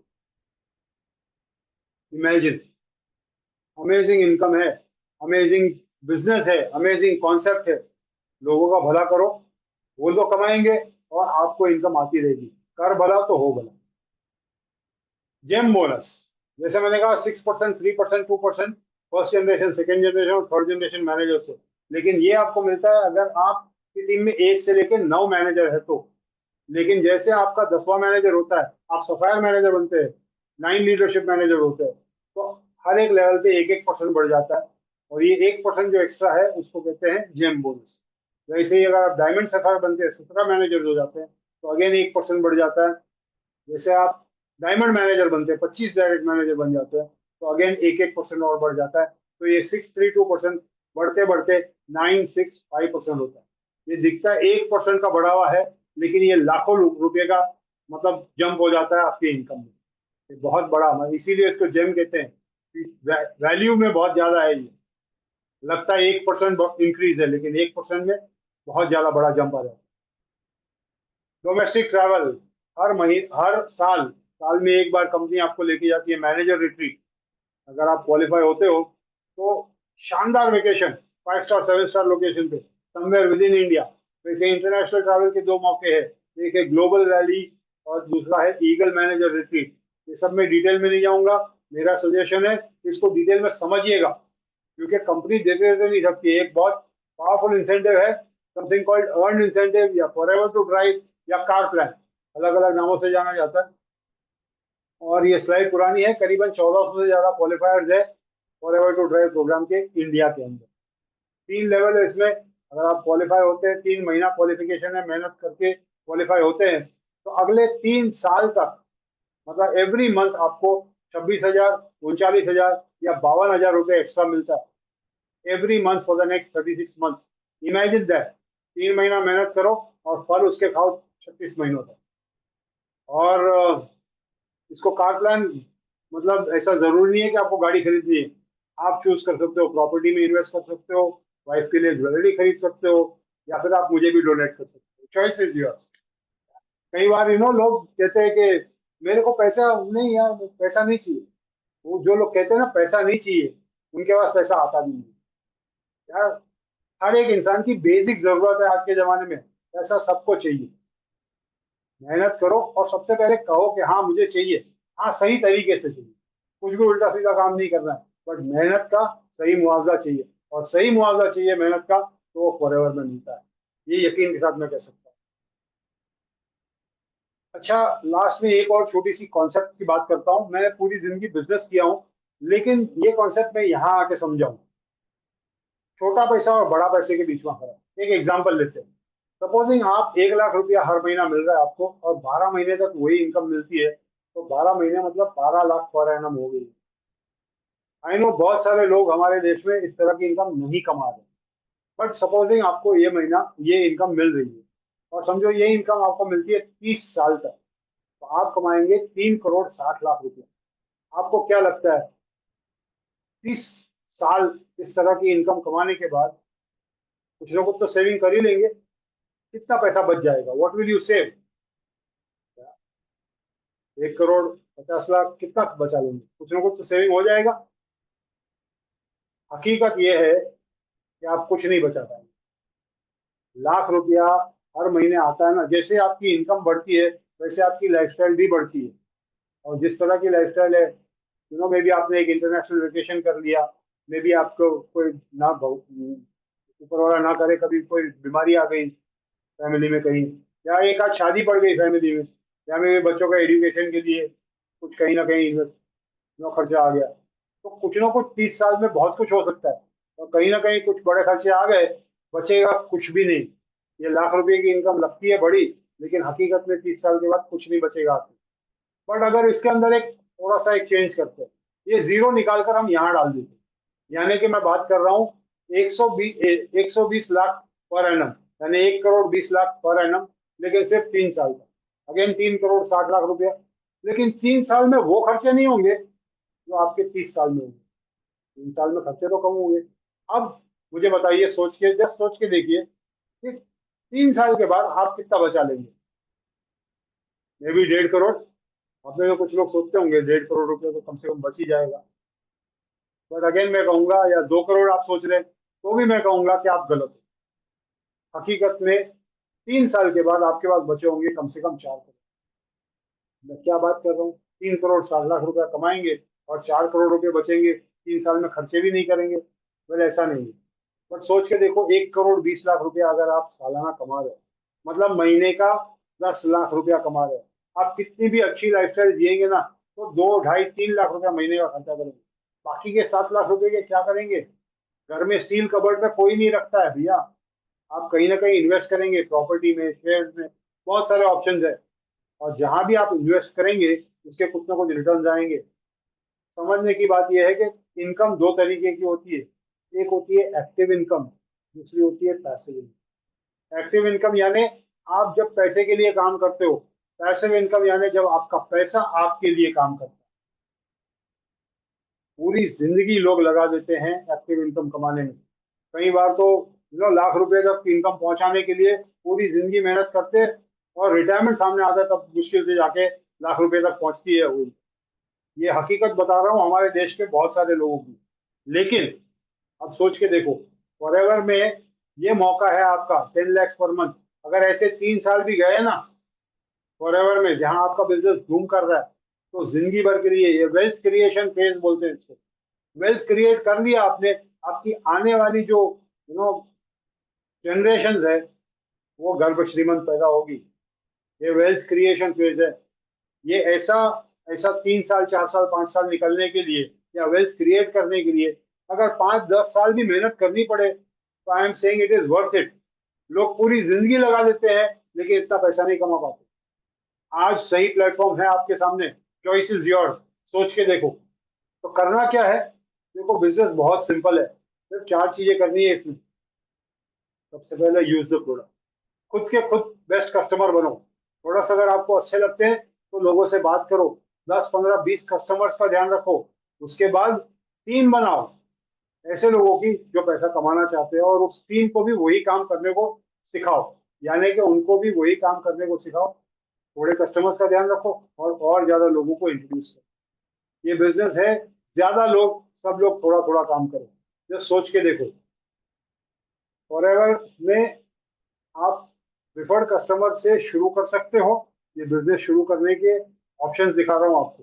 [SPEAKER 1] इमेजिन, अमेजिंग इनकम है, अमेजिंग बिजनेस है, अमेजिंग कॉन्सेप्ट है। लोगों का भला करो, वो तो कमाएंगे और आपको इनकम आती रहेगी। कर भला तो हो भला। जेम बोनस, जैसे मैंने कहा 6%, 3%, 2% फर्स्ट जनरेशन, सेकेंड जनरेशन और थर्ड जनरेशन मैनेजर से। लेकिन ये आपको मिलता है अगर आपकी टीम में 1 से लेकर 9 मैनेजर है तो। लेकिन जैसे आपका 10वां मैनेजर होता है, आप सफायर मैनेजर बनते हैं, 9 लीडरशिप मैनेजर होते हैं, तो हर एक लेवल पे 1-1% बढ़ जाता है। और ये 1% जो एक्स्ट्रा है उसको कहते हैं जेम बोनस। वैसे ही अगर आप डायमंड सफायर बनते हैं, 17 मैनेजर हो जाते हैं, तो अगेन 1% बढ़ जाता है। जैसे आप डायमंड मैनेजर बनते हैं, 25 डायरेक्ट मैनेजर बन जाते हैं, तो अगेन 1-1% और बढ़ जाता है। तो ये 632% बढ़ते बढ़ते 965% होता है। ये दिखता है 1% का बढ़ावा है, लेकिन ये लाखों रुपए का मतलब जंप हो जाता है आपकी इनकम में। ये बहुत बड़ा, इसीलिए इसको जेम कहते हैं। वैल्यू में बहुत ज्यादा है ये। लगता है 1% इंक्रीज है, लेकिन 1% में बहुत ज्यादा बड़ा जंप आ जाता है। डोमेस्टिक ट्रैवल, हर महीने, हर साल, साल में एक बार कंपनी आपको लेके जाती है मैनेजर रिट्रीट। अगर आप क्वालिफाई होते हो तो शानदार वेकेशन, 5 स्टार 7 स्टार लोकेशन पे, समवेयर विद इन इंडिया। वैसे इंटरनेशनल ट्रैवल के दो मौके हैं, एक है ग्लोबल रैली और दूसरा है ईगल मैनेजर रिट्रीट। ये सब मैं डिटेल में नहीं जाऊंगा, मेरा सजेशन है इसको डिटेल में समझिएगा, क्योंकि कंपनी देते देते नहीं सकती। एक बहुत पावरफुल इंसेंटिव है, समथिंग कॉल्ड अर्न इंसेंटिव या फॉरएवर टू ड्राइव या कार प्लान, अलग अलग नामों से जाना जाता है। और ये स्लाइड पुरानी है, करीबन 1400 से ज्यादा क्वालिफायर्स है फॉरएवर टू ड्राइव प्रोग्राम के इंडिया के अंदर। 3 लेवल है इसमें। अगर आप क्वालिफाई होते हैं, 3 महीना क्वालिफिकेशन है, मेहनत करके क्वालिफाई होते हैं, तो अगले 3 साल तक मतलब एवरी मंथ आपको 26,000, 39,000 या 52,000 रुपये एक्स्ट्रा मिलता है every month for the next 36 months. Imagine that, 3 महीना मेहनत करो और फल उसके खाओ 36 महीनों तक। और इसको कार प्लान, मतलब ऐसा जरूरी नहीं है कि आपको गाड़ी खरीदनी है। आप चूज कर सकते हो, प्रॉपर्टी में इन्वेस्ट कर सकते हो, वाइफ के लिए ज्वेलरी खरीद सकते हो, या फिर आप मुझे भी डोनेट कर सकते हो। Choice is yours. कई बार लोग कहते हैं कि मेरे को पैसा नहीं यार, पैसा नहीं चाहिए। वो जो लोग कहते हैं ना पैसा नहीं चाहिए, उनके पास पैसा आता भी नहीं यार। हर एक इंसान की बेसिक जरूरत है आज के जमाने में, पैसा सबको चाहिए। मेहनत करो और सबसे पहले कहो कि हाँ मुझे चाहिए, हाँ सही तरीके से चाहिए। कुछ भी उल्टा सीधा काम नहीं करना है, बट मेहनत का सही मुआवजा चाहिए। और सही मुआवजा चाहिए मेहनत का, तो वो फॉरएवर में मिलता है, ये यकीन के साथ मैं कह सकता हूँ। अच्छा, लास्ट में एक और छोटी सी कॉन्सेप्ट की बात करता हूँ। मैंने पूरी जिंदगी बिजनेस किया हूँ, लेकिन ये कॉन्सेप्ट मैं यहाँ आके समझाऊँ। छोटा पैसा और बड़ा पैसे के बीच में फर्क, एक एग्जांपल लेते हैं। सपोजिंग आप 1 लाख रुपया हर महीना मिल रहा है आपको, और 12 महीने तक वही इनकम मिलती है, तो 12 महीने मतलब 12 लाख पर एनम हो गई। आई नो बहुत सारे लोग हमारे देश में इस तरह की इनकम नहीं कमा रहे, बट सपोजिंग आपको ये महीना ये इनकम मिल रही है, और समझो ये इनकम आपको मिलती है 30 साल तक, तो आप कमाएंगे 3 करोड़ 60 लाख रुपया। आपको क्या लगता है, 30 साल इस तरह की इनकम कमाने के बाद कुछ ना कुछ तो सेविंग कर ही लेंगे? कितना पैसा बच जाएगा? What will you save? 1 crore 50 lakh कितना बचा लेंगे? कुछ ना कुछ तो सेविंग हो जाएगा। हकीकत यह है कि आप कुछ नहीं बचा पाएंगे। लाख रुपया हर महीने आता है ना, जैसे आपकी इनकम बढ़ती है वैसे आपकी लाइफस्टाइल भी बढ़ती है। और जिस तरह की लाइफस्टाइल है, मे बी आपने एक इंटरनेशनल वेकेशन कर लिया, मे बी आपको कोई ना ऊपर वाला ना करे कभी कोई बीमारी आ गई फैमिली में कहीं, या एक आध शादी पड़ गई फैमिली में, या मेरे बच्चों का एजुकेशन के लिए कुछ कहीं ना कहीं खर्चा आ गया, तो कुछ ना कुछ 30 साल में बहुत कुछ हो सकता है। और कहीं ना कहीं कुछ बड़े खर्चे आ गए, बचेगा कुछ भी नहीं। ये लाख रुपए की इनकम लगती है बड़ी, लेकिन हकीकत में 30 साल के बाद कुछ नहीं बचेगा आपको। बट अगर इसके अंदर एक थोड़ा सा एक चेंज करते हैं, ये जीरो निकाल कर हम यहाँ डाल देते हैं, यानी कि मैं बात कर रहा हूँ 120 लाख पर एनम, यानी 1 करोड़ 20 लाख पर एनम, लेकिन सिर्फ 3 साल का, अगेन 3 करोड़ 60 लाख रुपया। लेकिन 3 साल में वो खर्चे नहीं होंगे जो आपके 30 साल में होंगे। 3 साल में खर्चे तो कम होंगे। अब मुझे बताइए, सोच के जस्ट सोच के देखिए कि 3 साल के बाद आप कितना बचा लेंगे। May be 1.5 crore. अपने तो कुछ लोग सोचते होंगे 1.5 करोड़ रुपये तो कम से कम बच ही जाएगा। बट अगेन मैं कहूंगा, या 2 करोड़ आप सोच रहे हैं, तो भी मैं कहूंगा कि आप गलत हो। हकीकत में 3 साल के बाद आपके पास बचे होंगे कम से कम 4 करोड़। मैं क्या बात कर रहा हूँ, 3 करोड़ 60 लाख रुपया कमाएंगे और 4 करोड़ रुपए बचेंगे, 3 साल में खर्चे भी नहीं करेंगे। वेल ऐसा नहीं है। बट सोच के देखो, 1 करोड़ 20 लाख रुपया अगर आप सालाना कमा रहे हो, मतलब महीने का 10 लाख रुपया कमा रहे हो, आप कितनी भी अच्छी लाइफस्टाइल जिएंगे ना, तो 2 ढाई 3 लाख रुपया महीने का खर्चा करेंगे। बाकी के 7 लाख रुपए के क्या करेंगे। घर में स्टील कबर्ड में कोई नहीं रखता है भैया, आप कहीं ना कहीं इन्वेस्ट करेंगे, प्रॉपर्टी में, शेयर में, बहुत सारे ऑप्शंस है। और जहां भी आप इन्वेस्ट करेंगे उसके कुछ ना कुछ रिटर्न आएंगे। समझने की बात यह है कि इनकम दो तरीके की होती है, एक होती है एक्टिव इनकम, दूसरी होती है पैसिव इनकम। एक्टिव इनकम यानी आप जब पैसे के लिए काम करते हो, पैसिव इनकम यानी जब आपका पैसा आपके लिए काम करता है। पूरी जिंदगी लोग लगा देते हैं एक्टिव इनकम कमाने में। कई बार तो लाख रुपए तक इनकम पहुंचाने के लिए पूरी जिंदगी मेहनत करते हैं, और रिटायरमेंट सामने आता है तब मुश्किल से जाके लाख रुपए तक पहुंचती है वो। ये हकीकत बता रहा हूँ हमारे देश के बहुत सारे लोगों की। लेकिन अब सोच के देखो, फॉरएवर में ये मौका है आपका 10 लाख पर मंथ। अगर ऐसे 3 साल भी गए ना फॉरएवर में, जहां आपका बिजनेस बूम कर रहा है, तो जिंदगी भर के लिए, ये वेल्थ क्रिएशन फेज बोलते हैं इसको, वेल्थ क्रिएट कर लिया आपने, आपकी आने वाली जो यू नो जनरेशन है, वो गर्भ श्रीमंत पैदा होगी। ये वेल्थ क्रिएशन फेज है। ये ऐसा ऐसा 3 साल 4 साल 5 साल निकलने के लिए, या वेल्थ क्रिएट करने के लिए, अगर 5 10 साल भी मेहनत करनी पड़े, तो I am saying it is worth it. लोग पूरी जिंदगी लगा देते हैं लेकिन इतना पैसा नहीं कमा पाते। आज सही प्लेटफॉर्म है आपके सामने, चॉइस इज योर्स। सोच के देखो। तो करना क्या है, देखो बिजनेस बहुत सिंपल है, सिर्फ 4 चीजें करनी है इसमें। सबसे पहले यूज द प्रोडक्ट, खुद के खुद बेस्ट कस्टमर बनो। प्रोडक्ट्स अगर आपको अच्छे लगते हैं तो लोगों से बात करो, 10 15 20 कस्टमर्स का ध्यान रखो। उसके बाद टीम बनाओ ऐसे लोगों की जो पैसा कमाना चाहते हैं, और उस टीम को भी वही काम करने को सिखाओ, यानी कि उनको भी वही काम करने को सिखाओ। थोड़े कस्टमर्स का ध्यान रखो और ज्यादा लोगों को इंट्रोड्यूस करो। ये बिजनेस है, ज्यादा लोग, सब लोग थोड़ा थोड़ा काम करो। जस्ट सोच के देखो, फॉरएवर में आप प्रिफर्ड कस्टमर से शुरू कर सकते हो। ये बिजनेस शुरू करने के ऑप्शंस दिखा रहा हूँ आपको।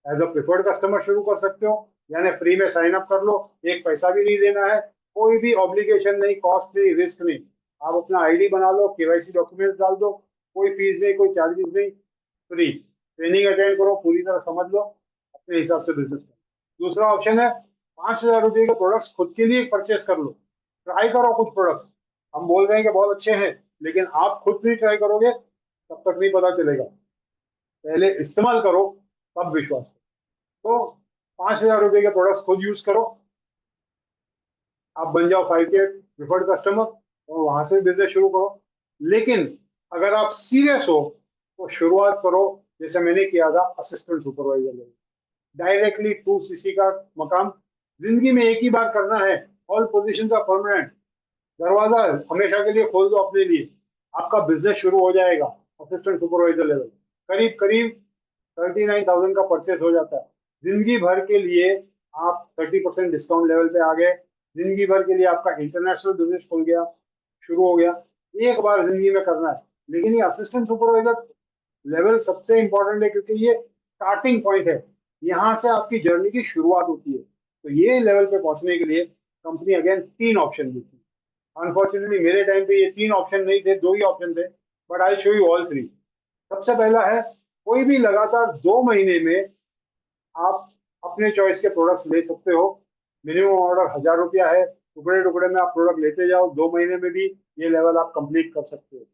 [SPEAKER 1] एज अ प्रिफर्ड कस्टमर शुरू कर सकते हो, यानी फ्री में साइन अप कर लो, एक पैसा भी नहीं देना है, कोई भी ऑब्लिगेशन नहीं, कॉस्ट नहीं, रिस्क नहीं। आप अपना आईडी बना लो, केवाईसी डॉक्यूमेंट्स डाल दो, कोई फीस नहीं, कोई चार्जेस नहीं, फ्री। ट्रेनिंग अटेंड करो, पूरी तरह समझ लो, अपने हिसाब से बिजनेस करो। दूसरा ऑप्शन है, 5,000 रुपये के प्रोडक्ट्स खुद के लिए परचेस कर लो, ट्राई करो कुछ प्रोडक्ट्स। हम बोल रहे हैं कि बहुत अच्छे हैं, लेकिन आप खुद नहीं ट्राई करोगे तब तक नहीं पता चलेगा। पहले इस्तेमाल करो, तब विश्वास करो। तो 5,000 रुपये के प्रोडक्ट्स खुद यूज करो, आप बन जाओ 5K प्रिफर्ड कस्टमर, और वहां से बिजनेस शुरू करो। लेकिन अगर आप सीरियस हो तो शुरुआत करो जैसे मैंने किया था, असिस्टेंट सुपरवाइजर, डायरेक्टली 2 CC का मकाम जिंदगी में एक ही बार करना है। All position are permanent. दरवाजा हमेशा के लिए खोल दो अपने लिए, आपका बिजनेस शुरू हो जाएगा। असिस्टेंट सुपरवाइजर लेवल करीब करीब 39,000 का परचेस हो जाता है। जिंदगी भर के लिए आप 30% डिस्काउंट लेवल पे आ गए। जिंदगी भर के लिए आपका इंटरनेशनल बिजनेस खुल गया, शुरू हो गया। एक बार जिंदगी में करना है। लेकिन ये असिस्टेंट सुपरवाइजर लेवल सबसे इंपॉर्टेंट है, क्योंकि ये स्टार्टिंग पॉइंट है, यहाँ से आपकी जर्नी की शुरुआत होती है। तो ये लेवल पे पहुंचने के लिए कंपनी अगेन 3 ऑप्शन देती है। अनफॉर्चुनेटली मेरे टाइम पे ये 3 ऑप्शन नहीं थे, 2 ही ऑप्शन थे, but I show you all 3। सबसे पहला है, कोई भी लगातार 2 महीने में आप अपने चॉइस के प्रोडक्ट्स ले सकते हो। मिनिमम ऑर्डर 1000 रुपया है, टुकड़े टुकड़े में आप प्रोडक्ट लेते जाओ, 2 महीने में भी ये लेवल आप कंप्लीट कर सकते हो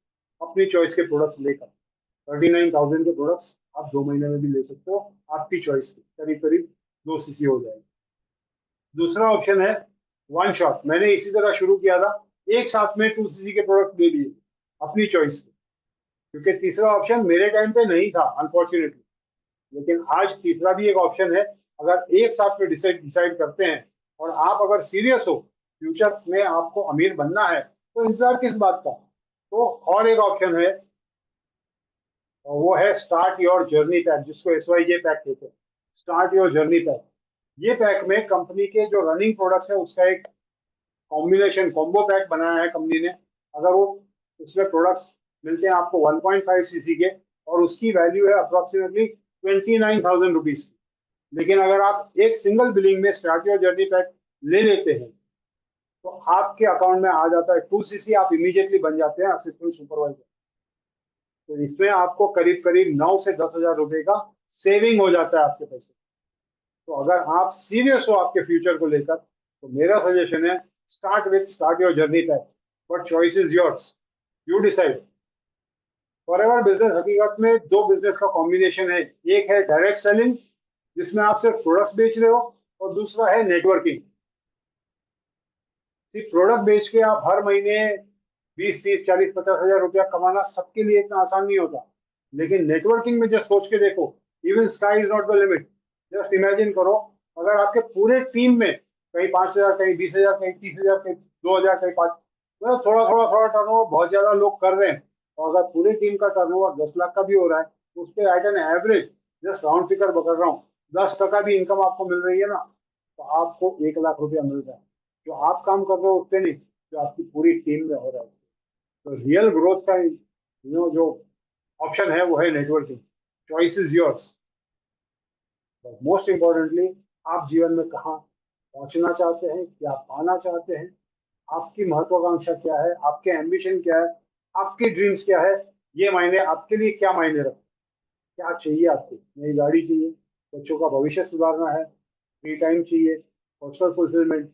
[SPEAKER 1] अपनी चॉइस के प्रोडक्ट्स लेकर। 39,000 के प्रोडक्ट्स आप 2 महीने में भी ले सकते हो, आपकी चॉइस के, करीब करीब 2 सीसी हो जाएगी। दूसरा ऑप्शन है वन शॉट, मैंने इसी तरह शुरू किया था, एक साथ में 2 सीसी के प्रोडक्ट ले लिए अपनी चॉइस के, क्योंकि तीसरा ऑप्शन मेरे टाइम पे नहीं था अनफॉर्चुनेटली। लेकिन आज तीसरा भी एक ऑप्शन है। अगर एक साथ में डिसाइड डिसाइड करते हैं, और आप अगर सीरियस हो, फ्यूचर में आपको अमीर बनना है, तो इंतजार किस बात का। तो और एक ऑप्शन है, और वो है स्टार्ट योर जर्नी पैक, जिसको SYJ पैक कहते हैं। स्टार्ट योर जर्नी पैक, ये पैक में कंपनी के जो रनिंग प्रोडक्ट्स है उसका एक कॉम्बिनेशन कॉम्बो पैक बनाया है कंपनी ने। अगर वो उसमें प्रोडक्ट्स मिलते हैं आपको 1.5 सीसी के, और उसकी वैल्यू है अप्रोक्सीमेटली 29,000 रुपीज की। लेकिन अगर आप एक सिंगल बिलिंग में स्टार्ट योर जर्नी पैक ले लेते हैं, तो आपके अकाउंट में आ जाता है 2 सीसी, आप इमीडिएटली बन जाते हैं असिस्टेंट सुपरवाइजर। तो इसमें आपको करीब करीब 9 से 10 हजार रुपए का सेविंग हो जाता है आपके पैसे। तो अगर आप सीरियस हो आपके फ्यूचर को लेकर, तो मेरा सजेशन है, start your journey pack, but choice is yours, you decide. Forever business हकीकत में 2 बिजनेस का कॉम्बिनेशन है। एक है डायरेक्ट सेलिंग, जिसमें आप सिर्फ प्रोडक्ट्स बेच रहे हो, और दूसरा है नेटवर्किंग। सिर्फ प्रोडक्ट बेच के आप हर महीने 20, 30, 40, 50 हजार रुपया कमाना सबके लिए इतना आसान नहीं होता। लेकिन नेटवर्किंग में जस्ट सोच के देखो, even sky is not the limit. Just imagine करो, अगर आपके पूरे टीम में कहीं 5 हजार, कहीं 20 हजार, कहीं 30 हजार, कहीं 2 हजार, कहीं 5, मतलब थोड़ा थोड़ा थोड़ा टर्नओवर बहुत ज्यादा लोग कर रहे हैं, और अगर पूरी टीम का टर्नओवर 10 लाख का भी हो रहा है, तो उस पर at an average, just round figure कर रहा हूँ, 10% भी इनकम आपको मिल रही है ना, तो आपको 1 लाख रुपया मिल रहा है। जो आप काम कर रहे हो उससे नहीं, जो आपकी पूरी टीम में हो रहा है उससे। तो रियल ग्रोथ का जो ऑप्शन है वो है networking. Choice is yours. Most importantly, आप जीवन में कहाँ पहुंचना चाहते हैं, क्या पाना चाहते हैं, आपकी महत्वाकांक्षा क्या है, आपके एम्बिशन क्या है, आपकी ड्रीम्स क्या है, ये मायने आपके लिए क्या मायने रखते। क्या चाहिए आपको, नई गाड़ी चाहिए, बच्चों का भविष्य सुधारना है, फ्री टाइम चाहिए, personal fulfilment,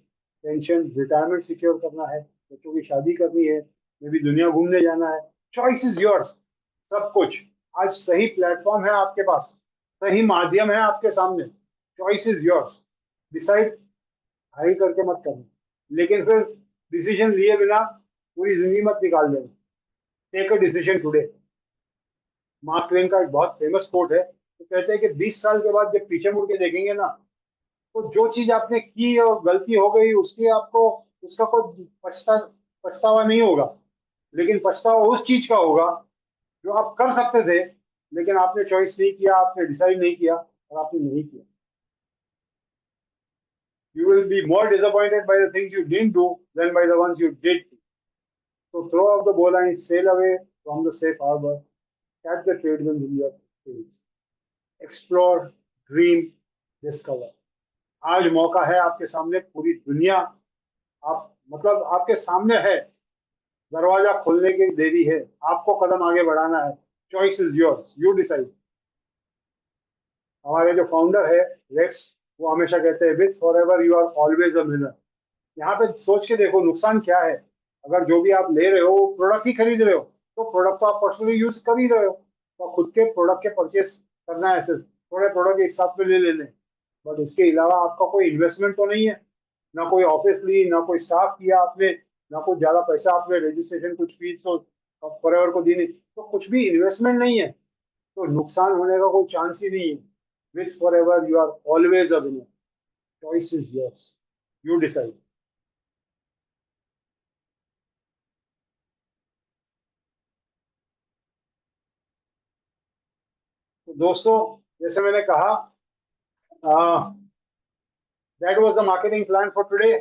[SPEAKER 1] pension, retirement secure करना है, बच्चों की शादी करनी है, मे भी दुनिया घूमने जाना है। Choice is yours. सब कुछ आज सही प्लेटफॉर्म है आपके पास, सही माध्यम है आपके सामने। Choice is yours. Decide high करके मत करना, लेकिन फिर डिसीजन लिए बिना पूरी जिंदगी मत निकाल देना। Take a decision today. Mark Twain का एक बहुत फेमस कोट है, तो कहते हैं कि 20 साल के बाद जब पीछे मुड़ के देखेंगे ना, तो जो चीज आपने की और गलती हो गई उसकी आपको, उसका कोई पछतावा नहीं होगा। लेकिन पछतावा उस चीज का होगा जो आप कर सकते थे, लेकिन आपने चॉइस नहीं किया, आपने डिसाइड नहीं किया, और आपने नहीं किया। You will be more disappointed by the things you didn't do than by the ones you did. So throw off the bowline, sail away from the safe harbor, catch the trade winds in your sails. Explore, dream, discover. आज मौका है आपके सामने, पूरी दुनिया आप मतलब आपके सामने है, दरवाजा खोलने की देरी है, आपको कदम आगे बढ़ाना है। Choice is yours, you decide. हमारे जो फाउंडर है रेक्स, वो हमेशा कहते हैं, with forever you are always a winner. यहाँ पे सोच के देखो नुकसान क्या है। अगर जो भी आप ले रहे हो प्रोडक्ट ही खरीद रहे हो, तो प्रोडक्ट तो आप पर्सनली यूज कर ही रहे हो, तो खुद के प्रोडक्ट के परचेस करना है सिर्फ, थोड़े प्रोडक्ट एक साथ में ले लेने। बट इसके अलावा आपका कोई इन्वेस्टमेंट तो नहीं है, ना कोई ऑफिस ली, ना कोई स्टाफ किया आपने, ना कुछ ज्यादा पैसा आपने रजिस्ट्रेशन कुछ फीस तो फॉरएवर को दी नहीं, तो कुछ भी इन्वेस्टमेंट नहीं है। तो नुकसान होने का कोई चांस ही नहीं है। With forever you are always a winner. Choice is yours, you decide. तो दोस्तों, जैसे मैंने कहा, that was the marketing plan for today.